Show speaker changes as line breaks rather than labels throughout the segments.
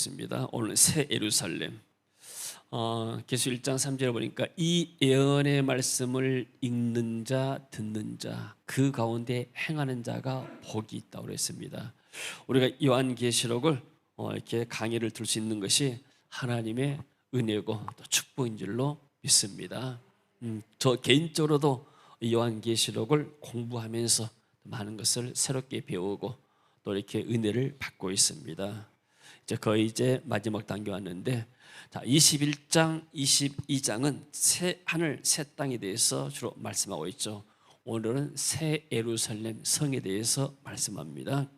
있습니다. 오늘 새 예루살렘. 계수 1장 3절에 보니까 이 예언의 말씀을 읽는 자, 듣는 자, 그 가운데 행하는 자가 복이 있다고 그랬습니다. 우리가 요한계시록을 이렇게 강의를 들을 수 있는 것이 하나님의 은혜고 또 축복인 줄로 믿습니다. 저 개인적으로도 요한계시록을 공부하면서 많은 것을 새롭게 배우고 또 이렇게 은혜를 받고 있습니다. 이제 마지막 단계 왔는데, 자, 21장, 22장은 새 하늘, 새 땅에 대해서 주로 말씀하고 있죠. 오늘은 새 예루살렘 성에 대해서 말씀합니다.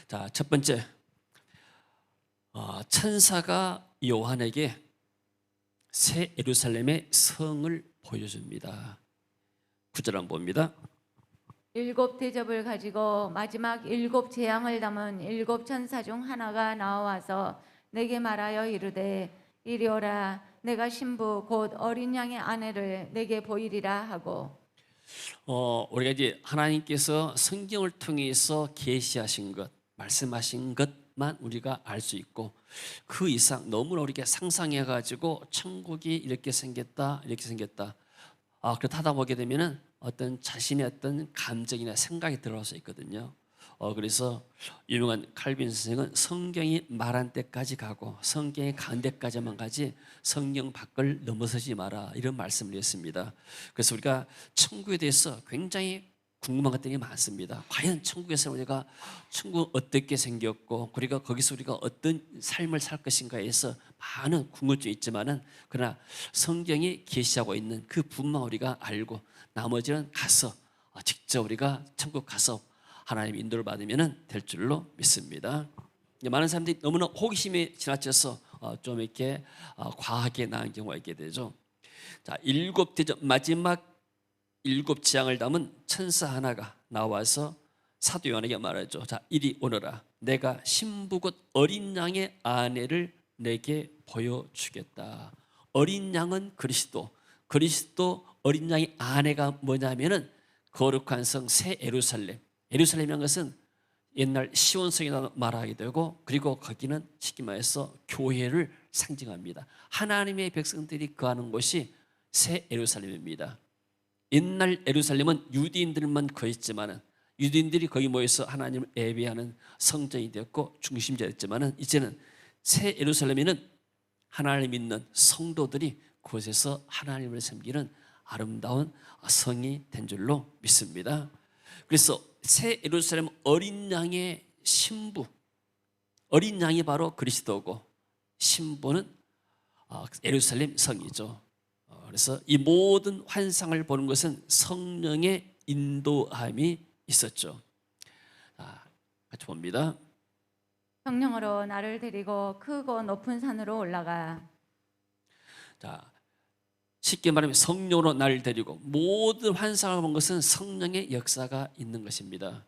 자, 첫 번째, 천사가 요한에게 새 예루살렘의 성을 보여줍니다. 9절 한번 봅니다.
일곱 대접을 가지고 마지막 일곱 재앙을 담은 일곱 천사 중 하나가 나와서 내게 말하여 이르되 이리 오라, 내가 신부 곧 어린 양의 아내를 내게 보이리라 하고.
우리가 이제 하나님께서 성경을 통해서 계시하신 것, 말씀하신 것만 우리가 알 수 있고, 그 이상 너무나 우리가 상상해 가지고 천국이 이렇게 생겼다, 이렇게 생겼다, 그렇다 하다 보게 되면은 어떤 자신의 어떤 감정이나 생각이 들어서 있거든요. 그래서 유명한 칼빈 선생은 성경이 말한 때까지 가고 성경이 간 데까지만 가지 성경 밖을 넘어서지 마라, 이런 말씀을 했습니다. 그래서 우리가 천국에 대해서 굉장히 궁금한 것들이 많습니다. 과연 천국에서 우리가 천국 어떻게 생겼고, 그리고 거기서 우리가 어떤 삶을 살 것인가에 대해서 많은 궁금증이 있지만은, 그러나 성경이 계시하고 있는 그 부분만 우리가 알고 나머지는 가서 직접 우리가 천국 가서 하나님 인도를 받으면 될 줄로 믿습니다. 많은 사람들이 너무나 호기심에 지나쳐서 좀 이렇게 과하게 나은 경우가 있게 되죠. 자, 일곱 대접, 마지막 일곱 재앙을 담은 천사 하나가 나와서 사도 요한에게 말하죠. 자, 이리 오너라, 내가 신부 곧 어린 양의 아내를 내게 보여주겠다. 어린 양은 그리스도, 그리스도 어린 양의 아내가 뭐냐면은 거룩한 성 새 예루살렘. 예루살렘이라는 것은 옛날 시온성이라고 말하게 되고, 그리고 거기는 쉽게 말해서 교회를 상징합니다. 하나님의 백성들이 거하는 곳이 새 예루살렘입니다. 옛날 예루살렘은 유대인들만 거했지만은, 유대인들이 거기 모여서 하나님을 예배하는 성전이 되었고 중심지였지만은, 이제는 새 예루살렘에는 하나님 믿는 성도들이 그곳에서 하나님을 섬기는 아름다운 성이 된 줄로 믿습니다. 그래서 새 예루살렘 어린 양의 신부, 어린 양이 바로 그리스도고 신부는 예루살렘 성이죠. 그래서 이 모든 환상을 보는 것은 성령의 인도함이 있었죠. 같이 봅니다.
성령으로 나를 데리고 크고 높은 산으로 올라가.
자, 쉽게 말하면 성령으로 나를 데리고, 모든 환상을 본 것은 성령의 역사가 있는 것입니다.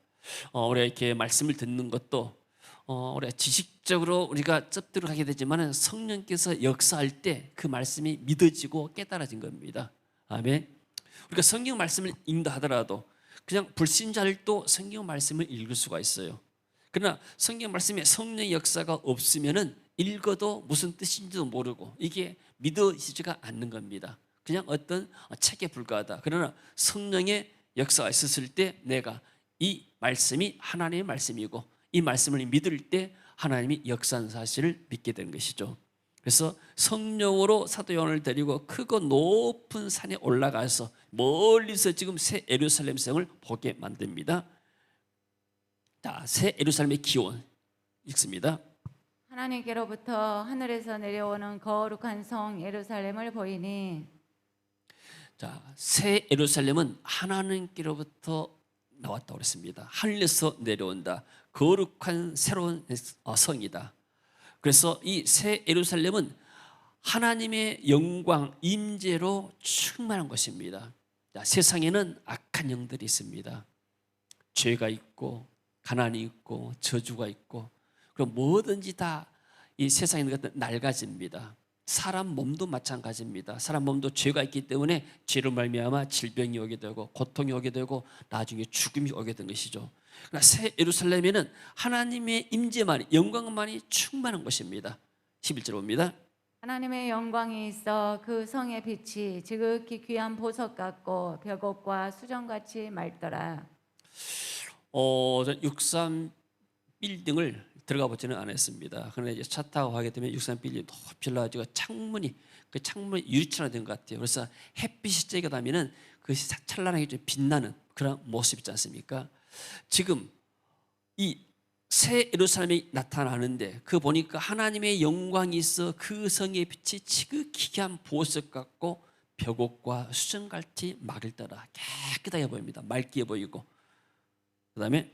우리가 이렇게 말씀을 듣는 것도 우리가 지식적으로 우리가 cep들어가게 되지만 성령께서 역사할 때 그 말씀이 믿어지고 깨달아진 겁니다. 아멘. 우리가 성경 말씀을 읽는다 하더라도 그냥 불신자들도 성경 말씀을 읽을 수가 있어요. 그러나 성경 말씀에 성령의 역사가 없으면은 읽어도 무슨 뜻인지도 모르고 이게 믿어지지가 않는 겁니다. 그냥 어떤 책에 불과하다. 그러나 성령의 역사가 있었을 때 내가 이 말씀이 하나님의 말씀이고 이 말씀을 믿을 때 하나님이 역사한 사실을 믿게 되는 것이죠. 그래서 성령으로 사도 요한을 데리고 크고 높은 산에 올라가서 멀리서 지금 새 예루살렘 성을 보게 만듭니다. 자, 새 예루살렘의 기원 읽습니다.
하나님께로부터 하늘에서 내려오는 거룩한 성 예루살렘을 보이니.
자, 새 예루살렘은 하나님께로부터 나왔다고 그랬습니다. 하늘에서 내려온다. 거룩한 새로운 성이다. 그래서 이 새 예루살렘은 하나님의 영광, 임재로 충만한 것입니다. 자, 세상에는 악한 영들이 있습니다. 죄가 있고 가난이 있고 저주가 있고, 그럼 뭐든지 다 이 세상에 있는 것은 낡아집니다. 사람 몸도 마찬가지입니다. 사람 몸도 죄가 있기 때문에 죄로 말미암아 질병이 오게 되고 고통이 오게 되고 나중에 죽음이 오게 된 것이죠. 그러나 새 예루살렘에는 하나님의 임재만이, 영광만이 충만한 것입니다. 11절 봅니다.
하나님의 영광이 있어 그 성의 빛이 지극히 귀한 보석 같고 벽옥과 수정같이 맑더라.
전 63 빌딩을 들어가 보지는 않았습니다. 그런데 이제 차 타고 가게 되면 63 빌딩 높이 올라가지고 그 창문이 유리처럼 된 것 같아요. 그래서 햇빛이 쬐게 나면은 그것이 찬란하게 좀 빛나는 그런 모습 있지 않습니까? 지금 이 새 예루살렘이 나타나는데 그 보니까 하나님의 영광이 있어 그 성의 빛이 지극히 귀한 보석 같고 벽옥과 수정같이 맑더라. 깨끗하게 보입니다. 맑게 보이고, 그 다음에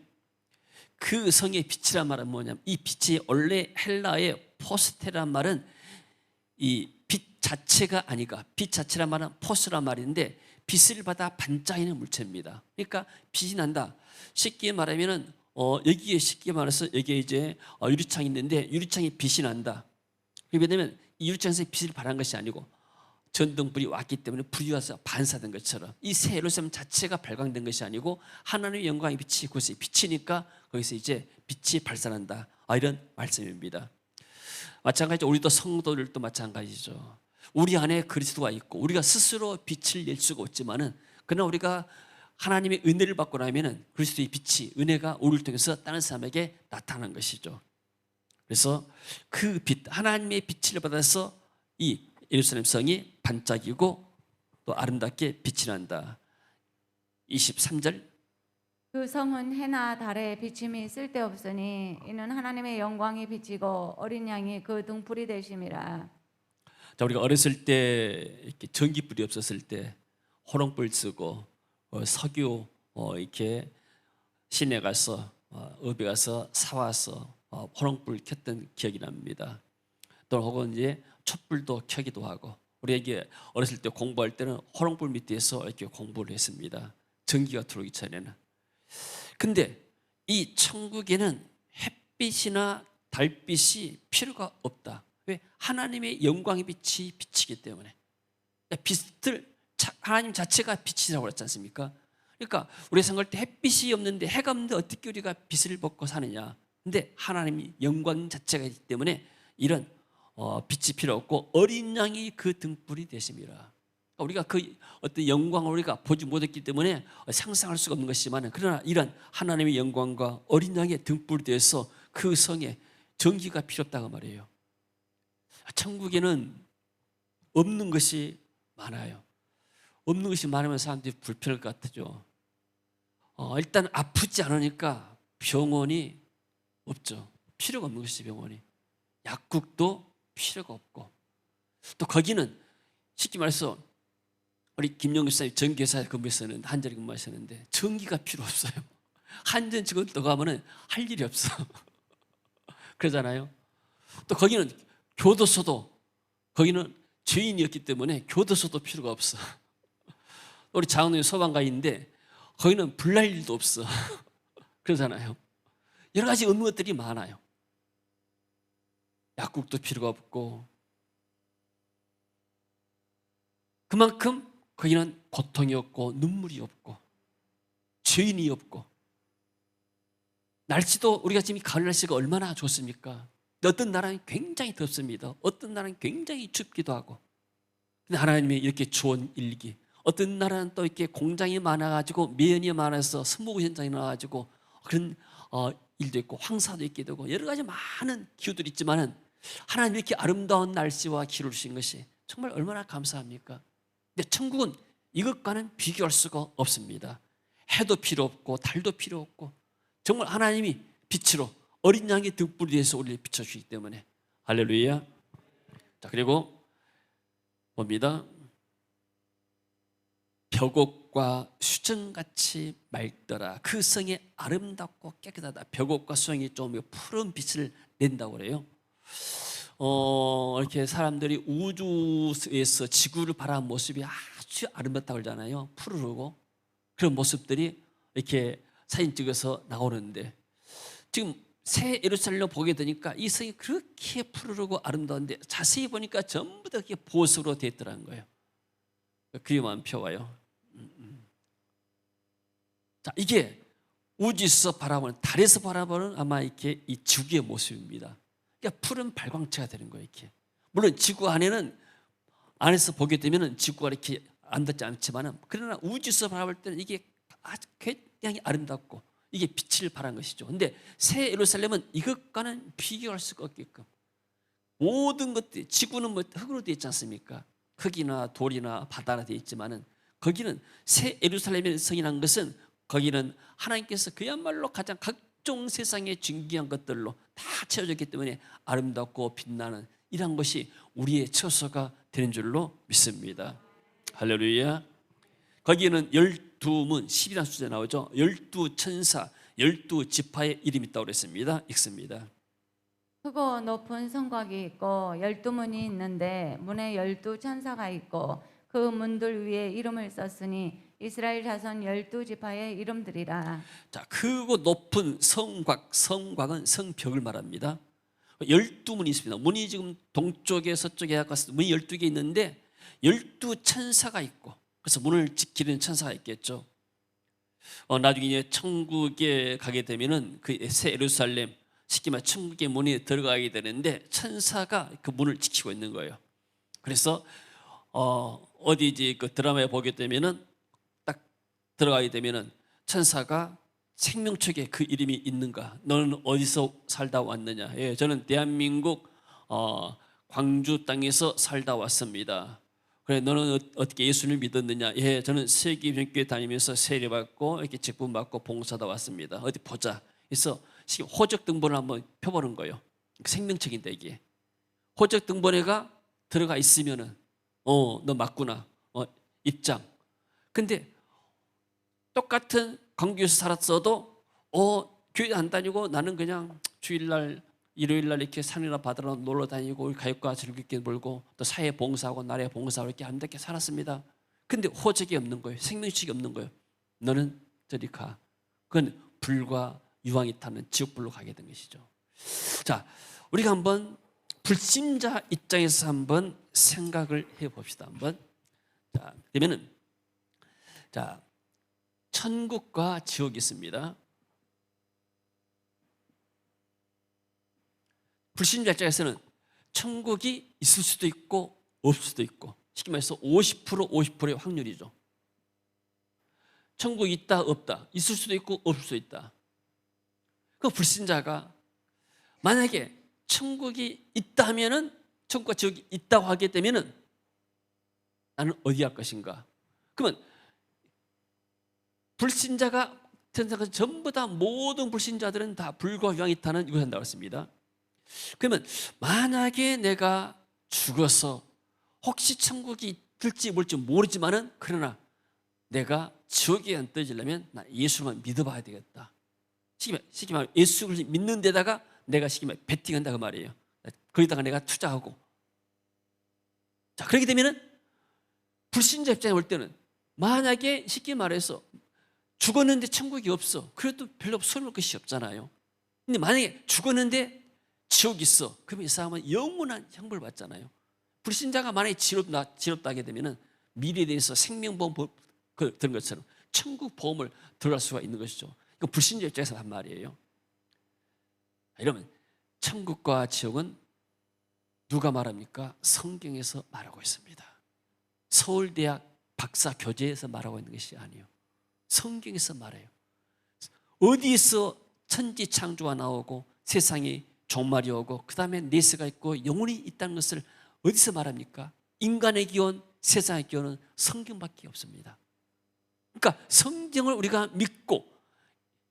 그 성의 빛이란 말은 뭐냐면, 이 빛이 원래 헬라의 포스테란 말은 이 빛 자체가 아니가, 빛 자체란 말은 포스란 말인데 빛을 받아 반짝이는 물체입니다. 그러니까 빛이 난다. 쉽게 말하면은 여기에 쉽게 말해서 여기에 이제 유리창이 있는데 유리창에 빛이 난다. 왜냐하면 이 유리창에서 빛을 발한 것이 아니고 전등불이 왔기 때문에 불이 와서 반사된 것처럼 이 새 예루살렘 자체가 발광된 것이 아니고 하나님의 영광의 빛이 그것이 비치니까 거기서 이제 빛이 발산한다. 이런 말씀입니다. 마찬가지로 우리도 성도들도 마찬가지죠. 우리 안에 그리스도가 있고 우리가 스스로 빛을 낼 수가 없지만은 그러나 우리가 하나님의 은혜를 받고 나면은 그리스도의 빛이, 은혜가 우리를 통해서 다른 사람에게 나타나는 것이죠. 그래서 그 빛, 하나님의 빛을 받아서 이 예루살렘 성이 반짝이고 또 아름답게 빛이 난다. 23절.
그 성은 해나 달의 비침이 쓸데없으니 이는 하나님의 영광이 비치고 어린 양이 그 등불이 되심이라.
자, 우리가 어렸을 때 이렇게 전기불이 없었을 때 호롱불 쓰고 석유 이렇게 시내 가서 읍에 가서 사와서 호롱불 켰던 기억이 납니다. 또 혹은 이제 촛불도 켜기도 하고, 우리에게 어렸을 때 공부할 때는 호롱불 밑에서 이렇게 공부를 했습니다. 전기가 들어오기 전에는. 근데 이 천국에는 햇빛이나 달빛이 필요가 없다. 왜? 하나님의 영광의 빛이 비치기 때문에. 빛을 하나님 자체가 빛이라고 그랬지 않습니까? 그러니까 우리가 생각할 때 햇빛이 없는데, 해가 없는데 어떻게 우리가 빛을 벗고 사느냐. 근데 하나님이 영광 자체가 있기 때문에 이런 빛이 필요 없고 어린 양이 그 등불이 되심이라. 우리가 그 어떤 영광을 우리가 보지 못했기 때문에 상상할 수가 없는 것이지만, 그러나 이런 하나님의 영광과 어린 양의 등불이 되어서 그 성에 전기가 필요 없다고 말이에요. 천국에는 없는 것이 많아요. 없는 것이 많으면 사람들이 불편할 것 같죠. 일단 아프지 않으니까 병원이 없죠. 필요가 없는 것이 병원이. 약국도 필요가 없고, 또 거기는 쉽게 말해서 우리 김영규 사님 전기회사에 근무했었는데, 한전에 근무하셨는데 전기가 필요 없어요. 한전 직원들 또 가면은 할 일이 없어. 그러잖아요. 또 거기는 교도소도, 거기는 죄인이었기 때문에 교도소도 필요가 없어. 우리 장로님 소방가 있는데 거기는 불날 일도 없어. 그러잖아요. 여러 가지 없는 것들이 많아요. 약국도 필요가 없고, 그만큼 거기는 고통이 없고 눈물이 없고 죄인이 없고, 날씨도 우리가 지금 가을 날씨가 얼마나 좋습니까? 어떤 나라는 굉장히 덥습니다. 어떤 나라는 굉장히 춥기도 하고. 근데 하나님이 이렇게 좋은 일기, 어떤 나라는 또 이렇게 공장이 많아가지고 매연이 많아서 스모그 현장이 나와가지고 그런 일도 있고, 황사도 있게 되고 여러 가지 많은 기후들이 있지만은 하나님이 이렇게 아름다운 날씨와 기후를 주신 것이 정말 얼마나 감사합니까? 근데 천국은 이것과는 비교할 수가 없습니다. 해도 필요 없고 달도 필요 없고, 정말 하나님이 빛으로 어린 양의 등불이 돼서 우리를 비춰주기 때문에. 할렐루야. 자, 그리고 봅니다. 벽옥과 수정같이 맑더라. 그 성이 아름답고 깨끗하다. 벽옥과 수정이 좀 푸른 빛을 낸다고 그래요. 이렇게 사람들이 우주에서 지구를 바라본 모습이 아주 아름답다고 그러잖아요. 푸르르고 그런 모습들이 이렇게 사진 찍어서 나오는데, 지금 새 예루살렘을 보게 되니까 이 성이 그렇게 푸르르고 아름다운데 자세히 보니까 전부 다 보석으로 되어 있더라는 거예요. 그림만 펴와요. 자, 이게 우주에서 바라보는, 달에서 바라보는 아마 이렇게 이 지구의 모습입니다. 그러니까 푸른 발광체가 되는 거예요. 이렇게. 물론 지구 안에서 보게 되면은 지구가 이렇게 안닿지 않지만은, 그러나 우주에서 바라볼 때는 이게 아주 굉장히 아름답고 이게 빛을 발한 것이죠. 근데 새 예루살렘은 이것과는 비교할 수가 없게끔 모든 것들이, 지구는 뭐 흙으로 되어 있지 않습니까? 흙이나 돌이나 바다나 되어 있지만은, 거기는 새 예루살렘의 성이라는 것은, 거기는 하나님께서 그야말로 가장 각종 세상의 존귀한 것들로 다 채워졌기 때문에 아름답고 빛나는 이런 것이 우리의 처소가 되는 줄로 믿습니다. 할렐루야. 거기에는 12문, 10이라는 숫자 나오죠. 12천사, 12지파의 이름이 있다고 그랬습니다. 읽습니다.
크고 높은 성곽이 있고 12문이 있는데 문에 12천사가 있고 그 문들 위에 이름을 썼으니 이스라엘 자손 12지파의 이름들이라.
자, 크고 높은 성곽은 성벽을 말합니다. 12문이 있습니다. 문이 지금 동쪽에 서쪽에 가까워서 문이 12개 있는데 12천사가 있고, 그래서 문을 지키는 천사가 있겠죠. 나중에 천국에 가게 되면은 그 새 예루살렘, 쉽게 말해 천국의 문에 들어가게 되는데 천사가 그 문을 지키고 있는 거예요. 그래서 어디 이제 그 드라마에 보게 되면은 딱 들어가게 되면은 천사가 생명책에 그 이름이 있는가? 너는 어디서 살다 왔느냐? 예, 저는 대한민국 광주 땅에서 살다 왔습니다. 그래, 너는 어떻게 예수를 믿었느냐? 예, 저는 세기변교회 다니면서 세례받고 이렇게 직분 받고 봉사다 왔습니다. 어디 보자. 그래서 호적 등본을 한번 펴보는 거예요. 생명책인데 이게 호적 등본에가 들어가 있으면은 너 맞구나. 입장. 근데 똑같은 광주에서 살았어도 교회 안 다니고 나는 그냥 주일날 일요일날 이렇게 산이나 바다로 놀러 다니고 가족과 즐겁게 놀고 또 사회 봉사하고 나라에 봉사하고 이렇게 아름답게 살았습니다. 근데 호적이 없는 거예요. 생명식이 없는 거예요. 너는 저리 가. 그건 불과 유황이 타는 지옥불로 가게 된 것이죠. 자, 우리가 한번 불신자 입장에서 한번 생각을 해봅시다. 한번. 자, 그러면은 자, 천국과 지옥이 있습니다. 불신자 입장에서는 천국이 있을 수도 있고 없을 수도 있고, 쉽게 말해서 50% 50%의 확률이죠. 천국이 있다 없다, 있을 수도 있고 없을 수도 있다. 그 불신자가 만약에 천국이 있다 하면은, 천국과 지옥이 있다고 하게 되면은 나는 어디 할 것인가? 그러면 불신자가 전부 다 모든 불신자들은 다 불과 유황이 타는 이걸 한다고 했습니다. 그러면 만약에 내가 죽어서 혹시 천국이 있을지 모를지 모르지만은, 그러나 내가 지옥에 안 떨어지려면 나 예수만 믿어봐야 되겠다. 쉽게 말해 예수를 믿는 데다가 내가 쉽게 말해 베팅한다 그 말이에요. 거기다가 내가 투자하고. 자, 그렇게 되면은 불신자 입장에 올 때는 만약에 쉽게 말해서 죽었는데 천국이 없어. 그래도 별로 소용할 것이 없잖아요. 근데 만약에 죽었는데 지옥이 있어. 그러면 이 사람은 영원한 형벌을 받잖아요. 불신자가 만약에 지롭다 하게 되면은 미래에 대해서 생명보험 그런 것처럼 천국 보험을 들어갈 수가 있는 것이죠. 이거 불신자 입장에서 한 말이에요. 이러면 천국과 지옥은 누가 말합니까? 성경에서 말하고 있습니다. 서울대학 박사 교재에서 말하고 있는 것이 아니에요. 성경에서 말해요. 어디서 천지 창조가 나오고 세상이 종말이 오고 그 다음에 내세가 있고 영혼이 있다는 것을 어디서 말합니까? 인간의 기원, 세상의 기원은 성경밖에 없습니다. 그러니까 성경을 우리가 믿고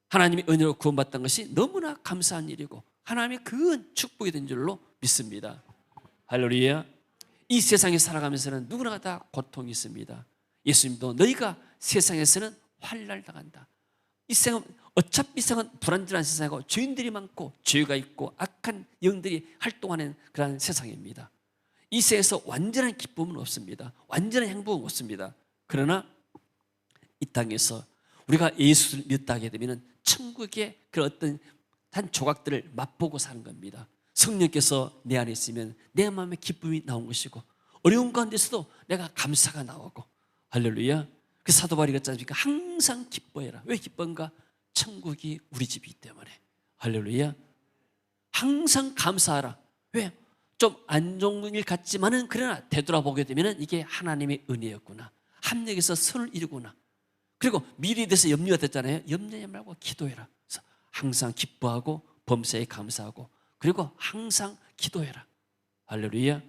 하나님의 은혜로 구원받던 것이 너무나 감사한 일이고 하나님의 큰 축복이 된 줄로 믿습니다. 할렐루야. 이 세상에 살아가면서는 누구나 다 고통이 있습니다. 예수님도 너희가 세상에서는 환난을 당한다. 이 세상은 어차피 세상은 불안전한 세상이고 죄인들이 많고 죄가 있고 악한 영들이 활동하는 그런 세상입니다. 이 세상에서 완전한 기쁨은 없습니다. 완전한 행복은 없습니다. 그러나 이 땅에서 우리가 예수를 믿다 하게 되면 천국의 그런 어떤 한 조각들을 맛보고 사는 겁니다. 성령께서 내 안에 있으면 내 마음에 기쁨이 나온 것이고 어려운 가운데서도 내가 감사가 나오고 할렐루야. 그 사도 바울이 그랬지 않습니까? 항상 기뻐해라. 왜 기뻐한가? 천국이 우리 집이기 때문에. 할렐루야. 항상 감사하라. 왜? 좀 안 좋은 일 같지만은 그러나 되돌아보게 되면 이게 하나님의 은혜였구나. 합력해서 선을 이루구나. 그리고 미래에 대해서 염려가 됐잖아요. 염려하지 말고 기도해라. 그래서 항상 기뻐하고 범사에 감사하고 그리고 항상 기도해라. 할렐루야.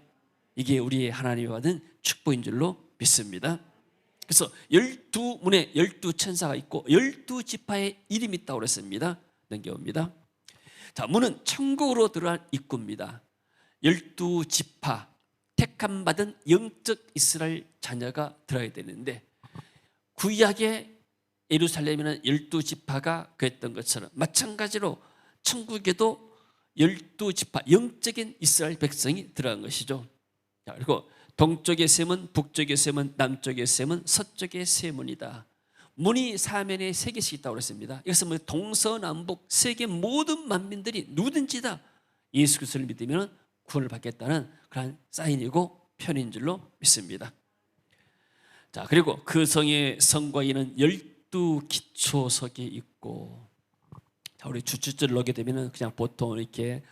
이게 우리의 하나님이 받은 축복인 줄로 믿습니다. 그래서 12문에 12천사가 있고 12지파의 이름이 있다고 그랬습니다. 넘겨옵니다. 자, 문은 천국으로 들어갈 입구입니다. 12지파, 택함 받은 영적 이스라엘 자녀가 들어가야 되는데 구약의 예루살렘에는 12지파가 그랬던 것처럼 마찬가지로 천국에도 12지파, 영적인 이스라엘 백성이 들어간 것이죠. 자, 그리고 동쪽의 셈은, 북쪽의 셈은, 남쪽의 셈은, 서쪽의 셈문이다. 문이 사면에 세 개씩 있다고 그랬습니다. 이것은 뭐 동서남북 세계 모든 만민들이 누구든지 다 예수 그리스도를 믿으면 구원을 받겠다는 그런 사인이고 편인 줄로 믿습니다. 자, 그리고 그 성의 성곽에는 12기초석이 있고, 자, 우리 주춧줄을 놓게 되면 그냥 보통 이렇게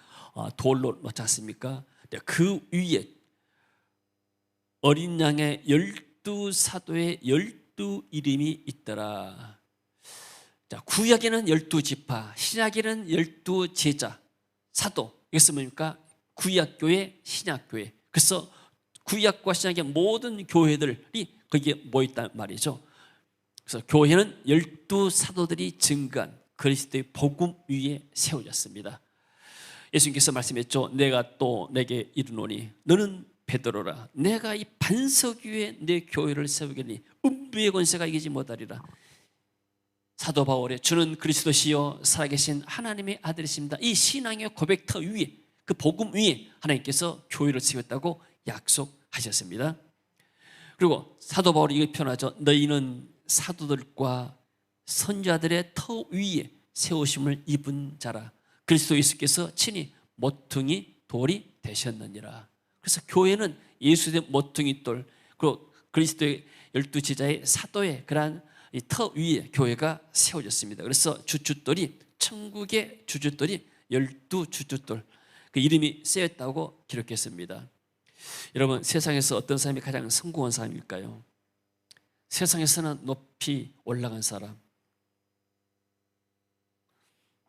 돌로 놓지 않습니까? 그 위에 어린 양의 12사도의 12이름이 있더라. 자, 구약에는 12지파, 신약에는 12제자, 사도. 이것은 뭡니까? 구약교회, 신약교회. 그래서 구약과 신약의 모든 교회들이 거기에 모였단 말이죠. 그래서 교회는 12사도들이 증거한 그리스도의 복음 위에 세워졌습니다. 예수님께서 말씀했죠. 내가 또 내게 이르노니 너는 베드로라. 내가 이 반석 위에 내 교회를 세우겠니 음부의 권세가 이기지 못하리라. 사도 바울의 주는 그리스도시요 살아계신 하나님의 아들이십니다. 이 신앙의 고백터 위에, 그 복음 위에 하나님께서 교회를 세웠다고 약속하셨습니다. 그리고 사도 바울이 이렇게 표현하죠. 너희는 사도들과 선지자들의 터 위에 세우심을 입은 자라. 그리스도 예수께서 친히 모퉁이 돌이 되셨느니라. 그래서 교회는 예수의 모퉁이 돌, 그리고 그리스도의 12제자의 사도의 그러한 이 터 위에 교회가 세워졌습니다. 그래서 주춧돌이, 천국의 주춧돌이 12주춧돌, 그 이름이 쓰였다고 기록했습니다. 여러분, 세상에서 어떤 사람이 가장 성공한 사람일까요? 세상에서는 높이 올라간 사람.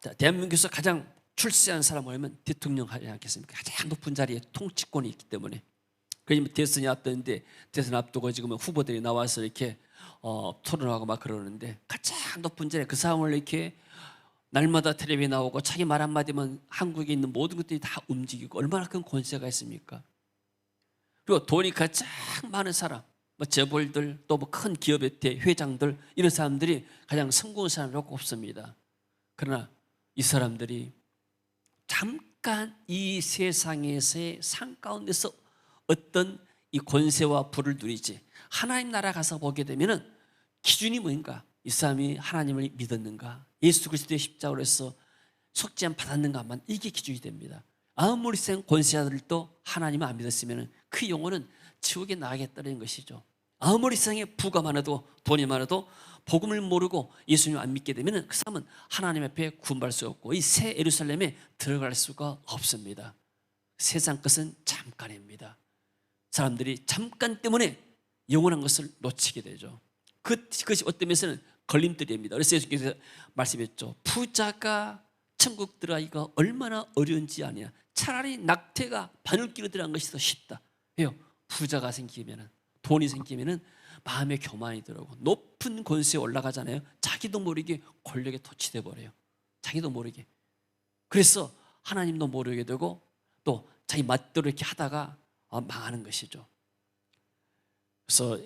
자, 대한민국에서 가장 출세한 사람 뭐냐면 대통령 하지 않겠습니까? 가장 높은 자리에 통치권이 있기 때문에. 그러면 대선이 앞두는데 대선 앞두고 지금 후보들이 나와서 이렇게 토론하고 막 그러는데 가장 높은 자리에 그 사람을 이렇게 날마다 텔레비에 나오고 자기 말 한마디면 한국에 있는 모든 것들이 다 움직이고 얼마나 큰 권세가 있습니까? 그리고 돈이 가장 많은 사람, 뭐 재벌들 또 뭐 큰 기업의 회장들 이런 사람들이 가장 성공한 사람이라고 꼽습니다. 그러나 이 사람들이 잠깐 이 세상에서의 상 가운데서 어떤 이 권세와 부를 누리지 하나님 나라 가서 보게 되면은 기준이 뭔가? 이 사람이 하나님을 믿었는가? 예수 그리스도의 십자가로 해서 속죄함 받았는가만 이게 기준이 됩니다. 아무리 센 권세자들도 하나님을 안 믿었으면 그 영혼은 지옥에 나가게 떨어진 것이죠. 아무리 세상에 부가 많아도 돈이 많아도 복음을 모르고 예수님을 안 믿게 되면 그 사람은 하나님 앞에 구원받을 수 없고 이 새 예루살렘에 들어갈 수가 없습니다. 세상 것은 잠깐입니다. 사람들이 잠깐 때문에 영원한 것을 놓치게 되죠. 그것이 어떤 면에서는 걸림돌입니다. 그래서 예수께서 말씀했죠. 부자가 천국 들어가기가 얼마나 어려운지 아냐. 차라리 낙태가 바늘기로 들어간 것이 더 쉽다. 왜요? 부자가 생기면은, 돈이 생기면은 마음의 교만이 들어오고 높은 권세에 올라가잖아요. 자기도 모르게 권력에 토치돼 버려요. 자기도 모르게. 그래서 하나님도 모르게 되고 또 자기 맛대로 이렇게 하다가 망하는 것이죠. 그래서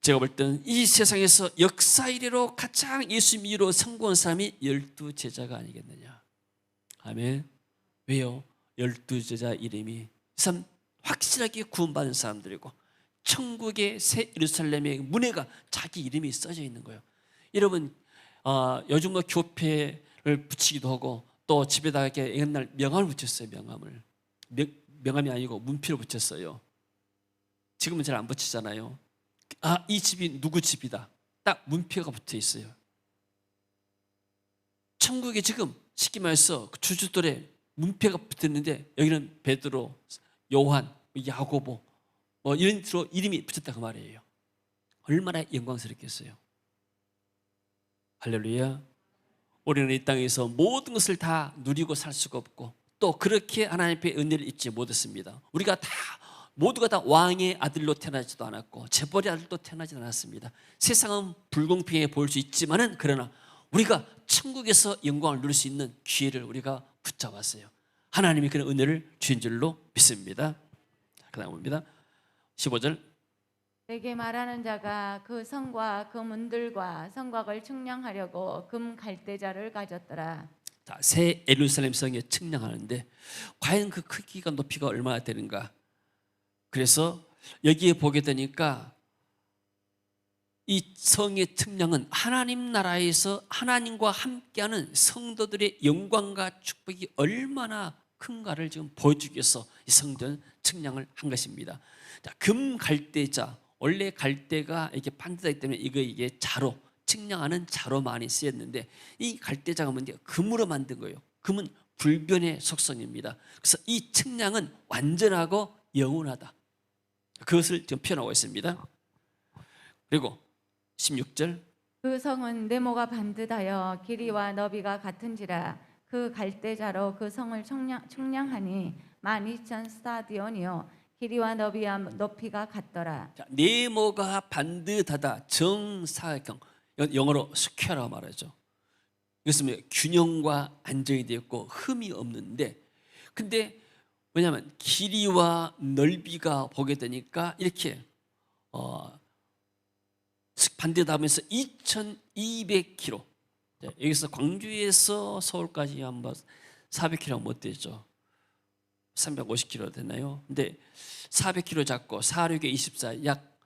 제가 볼 때는 이 세상에서 역사 이래로 가장 예수 믿으러 성공한 사람이 12제자가 아니겠느냐. 아멘. 왜요? 12제자 이름이 참 확실하게 구원받은 사람들이고 천국의 새 예루살렘의 문에가 자기 이름이 써져 있는 거예요. 여러분, 요즘 뭐 교패를 붙이기도 하고 또 집에다가 이렇게 옛날 명함을 붙였어요. 명함이 아니고 문필을 붙였어요. 지금은 잘 안 붙이잖아요. 이 집이 누구 집이다. 딱 문표가 붙어 있어요. 천국에 지금 쉽게 말해서 그 주춧돌에 문패가 붙었는데 여기는 베드로, 요한, 야고보 뭐 이런 식으로 이름이 붙였다 그 말이에요. 얼마나 영광스럽겠어요. 할렐루야. 우리는 이 땅에서 모든 것을 다 누리고 살 수가 없고 또 그렇게 하나님 앞에 은혜를 입지 못했습니다. 우리가 다 모두가 다 왕의 아들로 태어나지도 않았고 재벌의 아들도 태어나지 않았습니다. 세상은 불공평해 보일 수 있지만은 그러나 우리가 천국에서 영광을 누릴 수 있는 기회를 우리가 붙잡았어요. 하나님이 그런 은혜를 주신 줄로 믿습니다. 그 다음 봅니다. 15절.
내게 말하는 자가 그 성과 그 문들과 성곽을 측량하려고 금 갈대자를 가졌더라.
자, 새 예루살렘 성에 측량하는데 과연 그 크기가 높이가 얼마나 되는가? 그래서 여기에 보게 되니까 이 성의 측량은 하나님 나라에서 하나님과 함께하는 성도들의 영광과 축복이 얼마나 큰가를 지금 보여주기 위해서 이 성전 측량을 한 것입니다. 자, 금 갈대자, 원래 갈대가 이렇게 반듯하기 때문에 이게 자로 측량하는 자로 많이 쓰였는데 이 갈대자가 뭔데 금으로 만든 거예요. 금은 불변의 속성입니다. 그래서 이 측량은 완전하고 영원하다. 그것을 지금 표현하고 있습니다. 그리고 16절.
그 성은 네모가 반듯하여 길이와 너비가 같은지라 그 갈대자로 그 성을 측량하니 12,000 스타디온이요 길이와 너비와 높이가 같더라.
자, 네모가 반듯하다, 정사각형, 영어로 스퀘어라고 말하죠. 이것은 균형과 안정이 되어 있고 흠이 없는데, 근데 왜냐하면 길이와 넓이가 보게 되니까 이렇게 반듯하면서 2,200km. 여기서 광주에서 서울까지 한번 400km 못 되죠. 350km 되나요? 근데 400km 잡고 4, 6에 24, 약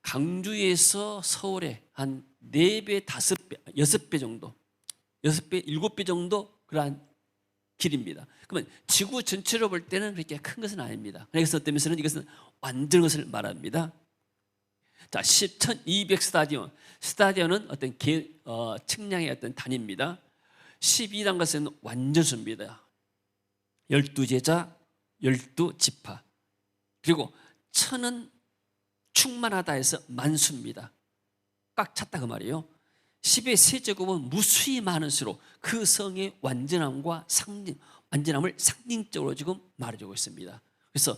강주에서 서울에 한 4배, 5배, 6배 정도, 6배, 7배 정도 그러한 길입니다. 그러면 지구 전체로 볼 때는 그렇게 큰 것은 아닙니다. 그래서 어떤 면에서는 이것은 완전한 것을 말합니다. 자, 10,200 스타디온. 스타디온은 어떤 측량의 어떤 단위입니다. 12라는 것은 완전수입니다. 12제자, 12지파. 그리고 1,000은 충만하다 해서 만수입니다. 꽉 찼다 그 말이에요. 10의 세제곱은 무수히 많은 수로 그 성의 완전함과 완전함을 상징적으로 지금 말해주고 있습니다. 그래서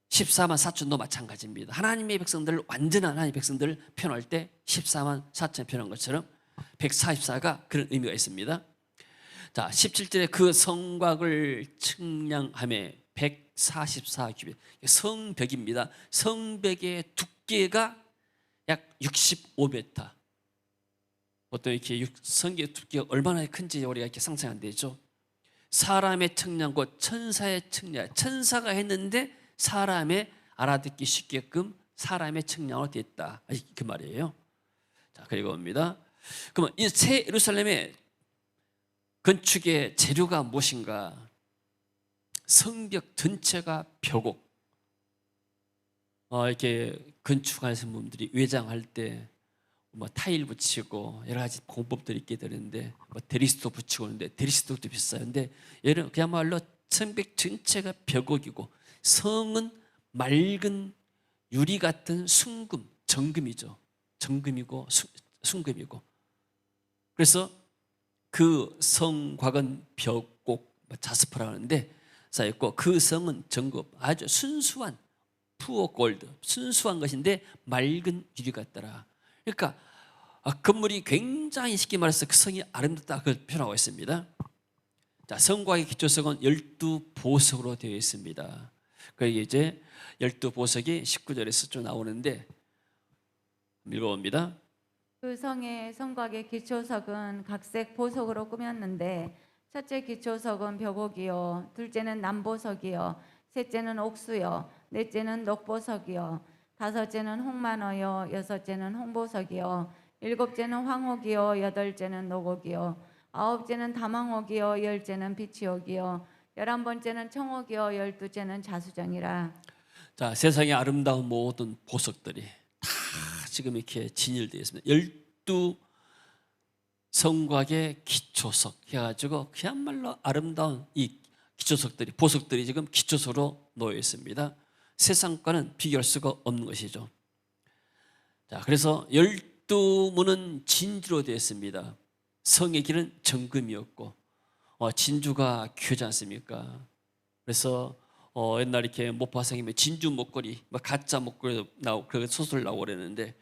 14만 4천도 마찬가지입니다. 하나님의 백성들을, 완전한 하나님의 백성들을 표현할 때 14만 4천 표현한 것처럼 144가 그런 의미가 있습니다. 자, 17절에 그 성곽을 측량함에 144규빗, 성벽입니다. 성벽의 두께가 약 65m. 보통 이렇게 성벽의 두께가 얼마나 큰지 우리가 이렇게 상상이 안 되죠. 사람의 측량 곧 천사의 측량, 천사가 했는데 사람의 알아듣기 쉽게끔 사람의 측량으로 됐다, 그 말이에요. 자, 그리고 봅니다. 그러면 이 새 예루살렘의 건축의 재료가 무엇인가? 성벽 전체가 벼곡. 이렇게 건축하시는 분들이 외장할 때 뭐 타일 붙이고 여러 가지 공법들이 있게 되는데 뭐 대리스도 붙이고 하는데 대리스도도 비싸는데 얘는 그야말로 성벽 전체가 벼곡이고 성은 맑은 유리 같은 순금, 정금이죠. 정금이고 순금이고. 그래서 그 성곽은 벽곡, 자스퍼라고 하는데 쌓였고 그 성은 정금, 아주 순수한 푸어 골드, 순수한 것인데 맑은 유리 같더라. 그러니까 건물이 굉장히 쉽게 말해서 그 성이 아름답다, 그걸 표현하고 있습니다. 자, 성곽의 기초석은 12보석으로 되어 있습니다. 그게 이제 12보석이 19절에서 좀 나오는데 읽어봅니다.
그 성의 성곽의 기초석은 각색 보석으로 꾸몄는데 첫째 기초석은 벼곡이요 둘째는 남보석이요 셋째는 옥수요 넷째는 녹보석이요 다섯째는 홍만어요 여섯째는 홍보석이요 일곱째는 황옥이요 여덟째는 녹옥이요 아홉째는 다망옥이요 열째는 비치옥이요 11번째는 청옥이요 12째는 자수정이라.
자, 세상의 아름다운 모든 보석들이 다 지금 이렇게 진열되어 있습니다. 12 성곽의 기초석 해가지고 그야말로 아름다운 이 기초석들이, 보석들이 지금 기초석으로 놓여 있습니다. 세상과는 비교할 수가 없는 것이죠. 자, 그래서 12문은 진주로 되어 있습니다. 성의 길은 정금이었고 진주가 귀하지 않습니까? 그래서 옛날 이렇게 모파생이면 진주 목걸이, 가짜 목걸이 나오고 그 소설 나오고 그랬는데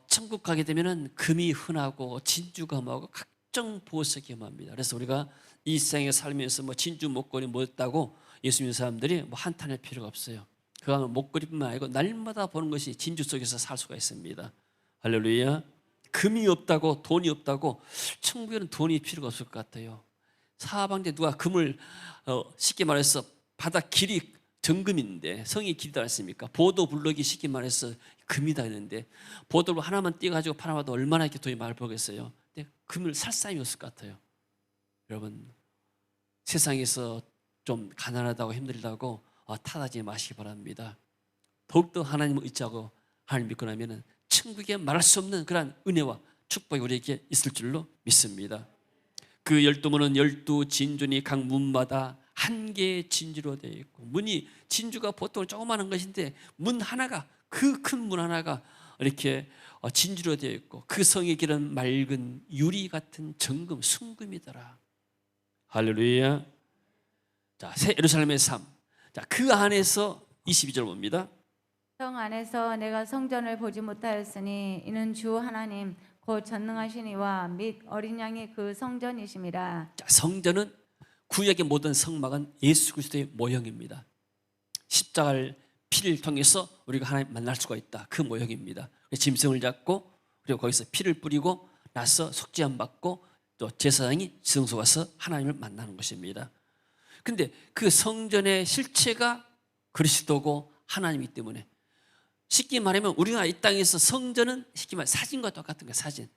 천국 가게 되면은 금이 흔하고 진주가 흠하고 각종 보석이 흠합니다. 그래서 우리가 이 세상에 살면서 진주 목걸이 뭐였다고 예수 믿는 사람들이 한탄할 필요가 없어요. 그거 목걸이뿐만 아니고 날마다 보는 것이 진주 속에서 살 수가 있습니다. 할렐루야. 금이 없다고, 돈이 없다고, 천국에는 돈이 필요가 없을 것 같아요. 사방에 누가 금을 쉽게 말해서 바다 길이 정금인데, 성이 길이다 않습니까? 보도 블럭이 쉽게 말해서 금이다 했는데, 보도 하나만 띄어가지고 팔아봐도 얼마나 이렇게 돈이 많이 벌겠어요. 근데 금을 살 사람이 없을 것 같아요. 여러분, 세상에서 좀 가난하다고 힘들다고 탓하지 마시기 바랍니다. 더욱더 하나님을 의지하고 하나님 믿고 나면은 천국에 말할 수 없는 그러한 은혜와 축복이 우리에게 있을 줄로 믿습니다. 그 12문은 12진주니 각 문마다 한 개의 진주로 되어 있고, 문이 진주가 보통 조그마한 것인데 문 하나가, 그 큰 문 하나가 이렇게 진주로 되어 있고, 그 성의 길은 맑은 유리 같은 정금, 순금이더라. 할렐루야. 자, 새 예루살렘의 삶. 자, 그 안에서 22절 봅니다.
성 안에서 내가 성전을 보지 못하였으니 이는 주 하나님 곧 전능하신 이와 및 어린 양이 그 성전이심이라.
자, 성전은 구약의 모든 성막은 예수 그리스도의 모형입니다. 십자가를 피를 통해서 우리가 하나님 만날 수가 있다. 그 모형입니다. 짐승을 잡고 그리고 거기서 피를 뿌리고 나서 속죄함 받고 또 제사장이 지성소 가서 하나님을 만나는 것입니다. 근데 그 성전의 실체가 그리스도고 하나님이기 때문에, 쉽게 말하면 우리가 이 땅에서 성전은 쉽게 말해 사진과 똑같은 거예요.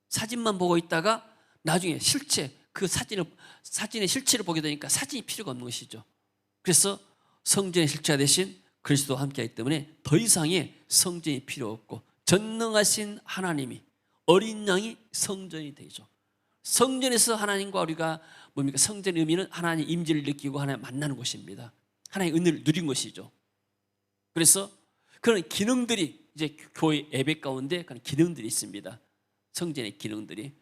사진만 보고 있다가 나중에 실체, 그 사진의 실체를 보게 되니까 사진이 필요가 없는 것이죠. 그래서 성전의 실체가 대신 그리스도와 함께하기 때문에 더 이상의 성전이 필요 없고, 전능하신 하나님이, 어린 양이 성전이 되죠. 성전에서 하나님과 우리가 뭡니까? 성전의 의미는 하나님의 임재를 느끼고 하나님 만나는 곳입니다. 하나님의 은혜를 누린 것이죠. 그래서 그런 기능들이 이제 교회 예배 가운데 그런 기능들이 있습니다. 성전의 기능들이.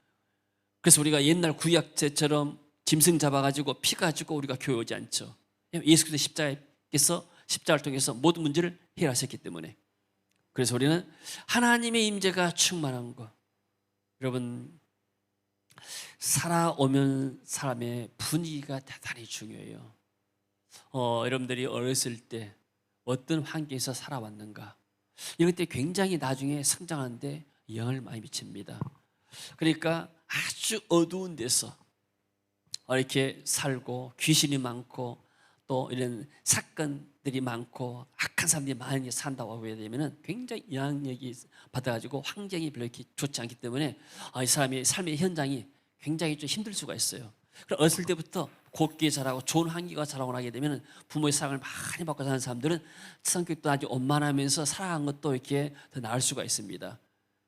그래서 우리가 옛날 구약제처럼 짐승 잡아가지고 피 가지고 우리가 교회 오지 않죠. 예수 그리스도 십자가를 통해서 모든 문제를 해결하셨기 때문에. 그래서 우리는 하나님의 임재가 충만한 것. 여러분, 살아오면 사람의 분위기가 대단히 중요해요. 여러분들이 어렸을 때 어떤 환경에서 살아왔는가, 이럴 때 굉장히 나중에 성장하는데 영향을 많이 미칩니다. 그러니까 아주 어두운 데서 이렇게 살고 귀신이 많고 또 이런 사건들이 많고 악한 사람들이 많이 산다고 하게 되면 굉장히 영향력이 받아가지고 환경이 별로 이렇게 좋지 않기 때문에 이 사람의 삶의 현장이 굉장히 좀 힘들 수가 있어요. 그럼 어렸을 때부터 곱게 자라고 좋은 환경과 자라고 하게 되면 부모의 사랑을 많이 받고 사는 사람들은 성격도 아주 원만하면서 살아간 것도 이렇게 더 나을 수가 있습니다.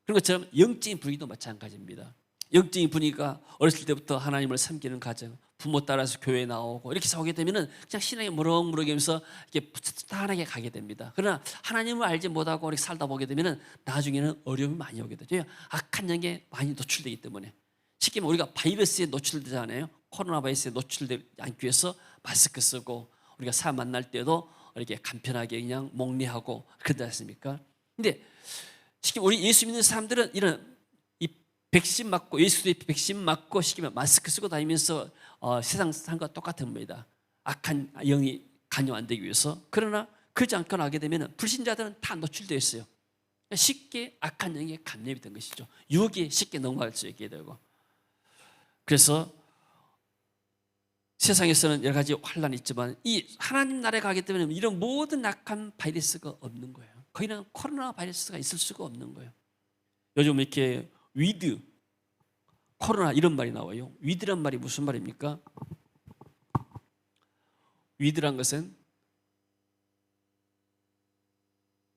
그런 것처럼 영적인 분위기도 마찬가지입니다. 영적인 분위기가 어렸을 때부터 하나님을 섬기는 가정, 부모 따라서 교회에 나오고 이렇게 살게 되면은 그냥 신앙이 무럭무럭하면서 이렇게 단단하게 가게 됩니다. 그러나 하나님을 알지 못하고 이렇게 살다 보게 되면은 나중에는 어려움이 많이 오게 되죠. 악한 영에 많이 노출되기 때문에. 쉽게 말하면 우리가 바이러스에 노출되잖아요. 코로나 바이러스에 노출되지 않기 위해서 마스크 쓰고 우리가 사람 만날 때도 이렇게 간편하게 그냥 목례하고 그러지 않습니까? 근데 쉽게 우리 예수 믿는 사람들은 이런 이 백신 맞고 예수의 백신 맞고 쉽게 말하면 마스크 쓰고 다니면서 세상 사람과 똑같은 겁니다. 악한 영이 간여 안 되기 위해서. 그러나 그러지 않거나 하게 되면 불신자들은 다 노출되어 있어요. 쉽게 악한 영에 감염이 된 것이죠. 유혹에 쉽게 넘어갈 수 있게 되고. 그래서 세상에서는 여러 가지 환란이 있지만 이 하나님 나라에 가기 때문에 이런 모든 악한 바이러스가 없는 거예요. 거기는 코로나 바이러스가 있을 수가 없는 거예요. 요즘 이렇게 위드, 코로나 이런 말이 나와요. 위드란 말이 무슨 말입니까? 위드란 것은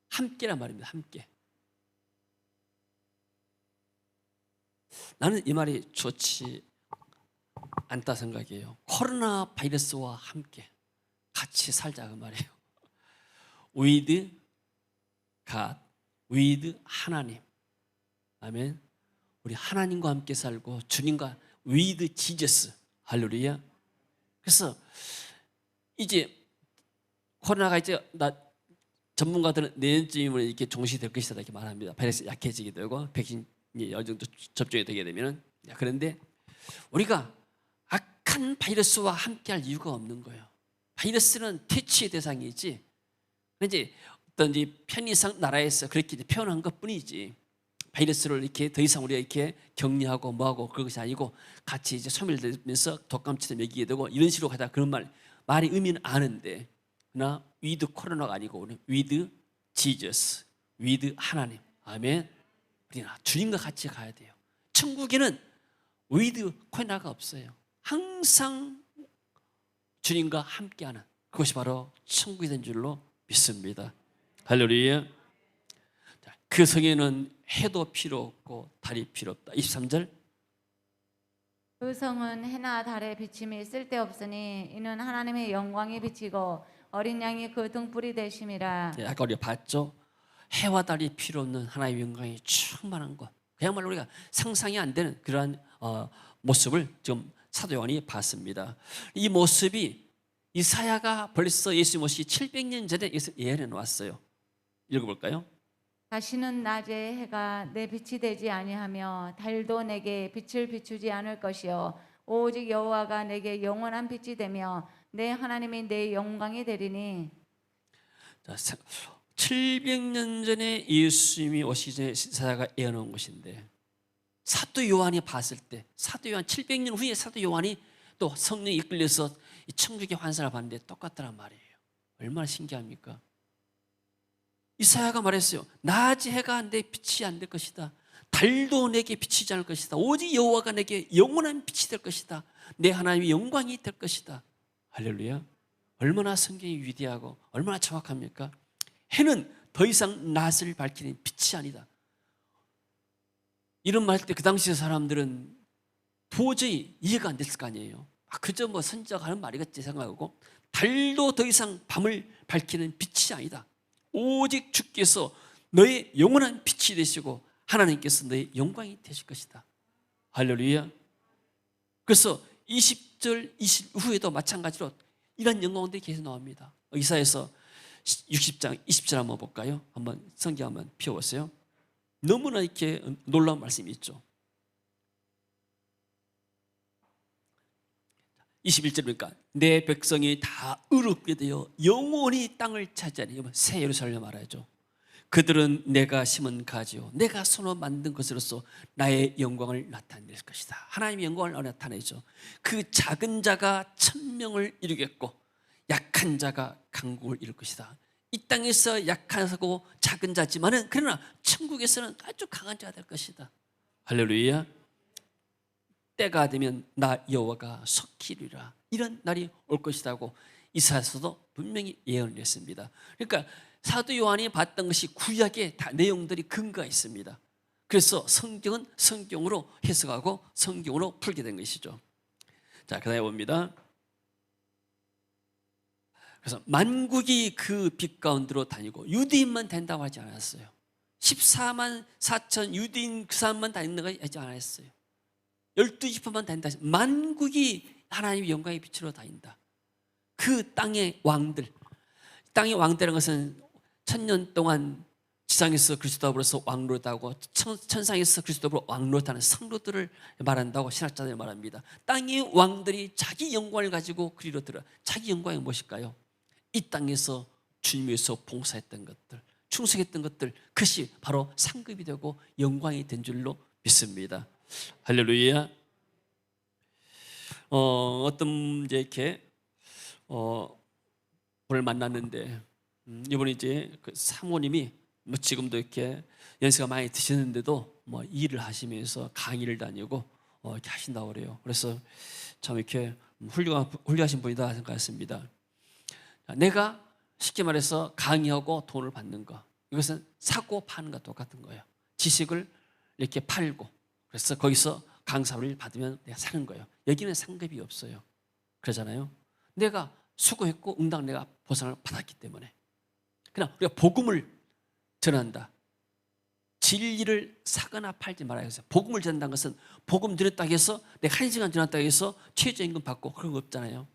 함께란 말입니다. 함께. 나는 이 말이 좋지 않다 생각이에요. 코로나 바이러스와 함께 같이 살자 그 말이에요. with God, with 하나님. 아멘. 우리 하나님과 함께 살고 주님과 with Jesus. 할렐루야. 그래서 이제 코로나가 이제 전문가들은 내년쯤이면 이렇게 종식될 것이다 이렇게 말합니다. 바이러스 약해지게 되고 백신이 어느 정도 접종이 되게 되면은. 그런데 우리가 악한 바이러스와 함께할 이유가 없는 거예요. 바이러스는 퇴치의 대상이지. 이제 어떤 편의상 나라에서 그렇게 표현한 것뿐이지. 바이러스를 이렇게 더 이상 우리가 이렇게 격리하고 뭐하고 그런 것이 아니고 같이 이제 소멸되면서 독감처럼 먹이게 되고 이런 식으로 가다 그런 말이 의미는 아는데, 그러나 with 코로나가 아니고 with Jesus, with 하나님. 아멘. 우리는 주님과 같이 가야 돼요. 천국에는 with 코로나가 없어요. 항상 주님과 함께하는 그것이 바로 천국이 된 줄로 믿습니다. 할렐루야. 그 성에는 해도 필요 없고 달이 필요 없다. 23절.
그 성은 해나 달의 비침이 쓸데없으니 이는 하나님의 영광이 비치고 어린 양이 그 등불이 되심이라.
아까 우리가 봤죠. 해와 달이 필요 없는 하나님의 영광이 충만한 것. 그야말로 우리가 상상이 안 되는 그러한 모습을 지금 사도 요한이 봤습니다. 이 모습이 이사야가 벌써 예수 모시기 700년 전에 예언해 놓았어요. 읽어볼까요?
다시는 낮에 해가 내 빛이 되지 아니하며 달도 내게 빛을 비추지 않을 것이요 오직 여호와가 내게 영원한 빛이 되며 내 하나님이 내 영광이 되리니.
700년 전에 예수님이 오시기 전에 이사야가 예언한 것인데, 사도 요한이 봤을 때, 사도 요한 700년 후에 사도 요한이 또 성령에 이끌려서 이 천국의 환상을 봤는데 똑같더란 말이에요. 얼마나 신기합니까? 이사야가 말했어요. 낮의 해가 내 빛이 안 될 것이다. 달도 내게 비치지 않을 것이다. 오직 여호와가 내게 영원한 빛이 될 것이다. 내 하나님의 영광이 될 것이다. 할렐루야. 얼마나 성경이 위대하고 얼마나 정확합니까? 해는 더 이상 낮을 밝히는 빛이 아니다. 이런 말 할 때 그 당시의 사람들은 도저히 이해가 안 됐을 거 아니에요. 그저 뭐 선지자가 하는 말이겠지 생각하고, 달도 더 이상 밤을 밝히는 빛이 아니다. 오직 주께서 너의 영원한 빛이 되시고 하나님께서 너의 영광이 되실 것이다. 할렐루야. 그래서 20절 20 후에도 마찬가지로 이런 영광들이 계속 나옵니다. 이사야서 60장 20절 한번 볼까요? 한번 성경 한번 펴보세요. 너무나 이렇게 놀라운 말씀이 있죠. 21절이니까 내 백성이 다 의롭게 되어 영원히 땅을 차지하니, 새 예루살렘 말하죠. 그들은 내가 심은 가지요 내가 손으로 만든 것으로서 나의 영광을 나타낼 것이다. 하나님의 영광을 나타내죠. 그 작은 자가 천명을 이루겠고 약한 자가 강국을 이룰 것이다. 이 땅에서 약하고 작은 자지만은 그러나 천국에서는 아주 강한 자가 될 것이다. 할렐루야. 때가 되면 나 여호와가 속히 이루리라. 이런 날이 올 것이라고 이사야서도 분명히 예언을 했습니다. 그러니까 사도 요한이 봤던 것이 구약의 다 내용들이 근거가 있습니다. 그래서 성경은 성경으로 해석하고 성경으로 풀게 된 것이죠. 자, 그다음에 봅니다. 그래서 만국이 그 빛 가운데로 다니고 유대인만 된다고 하지 않았어요. 14만 4천 유대인 그 사람만 다니는 거 하지 않았어요. 12지파만 다닌다. 만국이 하나님의 영광의 빛으로 다닌다. 그 땅의 왕들, 땅의 왕들이라는 것은 1000년 동안 지상에서 그리스도와 더불어서 왕노릇하고 천상에서 그리스도와 더불어 왕노릇하는 성도들을 말한다고 신학자들이 말합니다. 땅의 왕들이 자기 영광을 가지고 그리로 들어. 자기 영광이 무엇일까요? 이 땅에서 주님 위해서 봉사했던 것들, 충성했던 것들, 그것이 바로 상급이 되고 영광이 된 줄로 믿습니다. 할렐루야. 어떤 이제 이렇게 오늘 만났는데, 이번에 이제 그 사모님이 뭐 지금도 이렇게 연세가 많이 드시는데도 뭐 일을 하시면서 강의를 다니고 이렇게 하신다고 그래요. 그래서 참 이렇게 훌륭하신 분이다 생각했습니다. 내가 쉽게 말해서 강의하고 돈을 받는 거, 이것은 사고 파는 것과 똑같은 거예요. 지식을 이렇게 팔고 그래서 거기서 강사를 받으면 내가 사는 거예요. 여기는 상급이 없어요. 그러잖아요. 내가 수고했고 응당 내가 보상을 받았기 때문에. 그러나 우리가 복음을 전한다. 진리를 사거나 팔지 말아야 해서 복음을 전한다는 것은 복음 드렸다고 해서 내가 1시간 전했다고 해서 최저임금 받고 그런 거 없잖아요.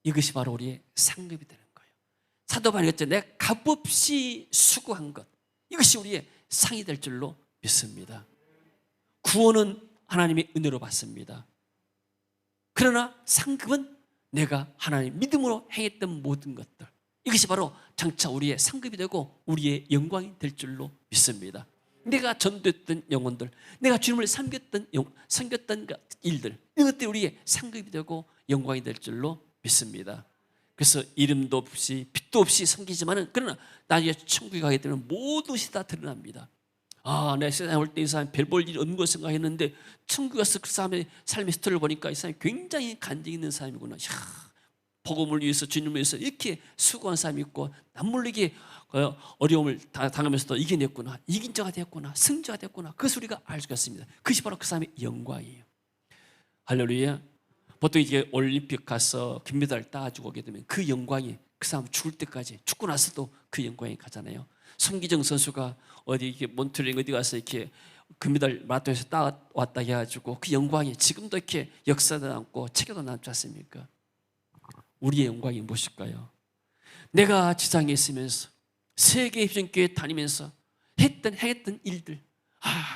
이것이 바로 우리의 상급이 되는 거예요. 사도 바울이 그랬죠. 내가 값없이 수고한 것, 이것이 우리의 상이 될 줄로 믿습니다. 구원은 하나님의 은혜로 받습니다. 그러나 상급은 내가 하나님 믿음으로 행했던 모든 것들, 이것이 바로 장차 우리의 상급이 되고 우리의 영광이 될 줄로 믿습니다. 내가 전도했던 영혼들, 내가 주님을 섬겼던 일들, 이것들이 우리의 상급이 되고 영광이 될 줄로 믿습니다. 그래서 이름도 없이 빛도 없이 섬기지만은, 그러나 나중에 천국에 가게 되면 모든 것이 다 드러납니다. 내 세상에 올 때 이 사람이 별 볼 일이 없는 걸 생각했는데 천국에 가서 그 사람의 삶의 스토리를 보니까 이 사람이 굉장히 간증 있는 사람이구나. 복음을 위해서, 주님을 위해서 이렇게 수고한 사람이 있고 남몰리게 어려움을 당하면서도 이겨냈구나, 이긴 자가 되었구나, 승자가 되었구나. 그것을 우리가 알 수가 있습니다. 그것이 바로 그 사람의 영광이에요. 할렐루야. 보통 이제 올림픽 가서 금메달 따가지고 오게 되면 그 영광이 그 사람 죽을 때까지, 죽고 나서도 그 영광이 가잖아요. 손기정 선수가 어디 이렇게 몬트리올 어디 가서 이렇게 금메달 마라톤에서 따왔다 해가지고 그 영광이 지금도 이렇게 역사도 남고 책에도 남지 않습니까? 우리의 영광이 무엇일까요? 내가 지상에 있으면서 세계 협정교회 다니면서 행했던 일들,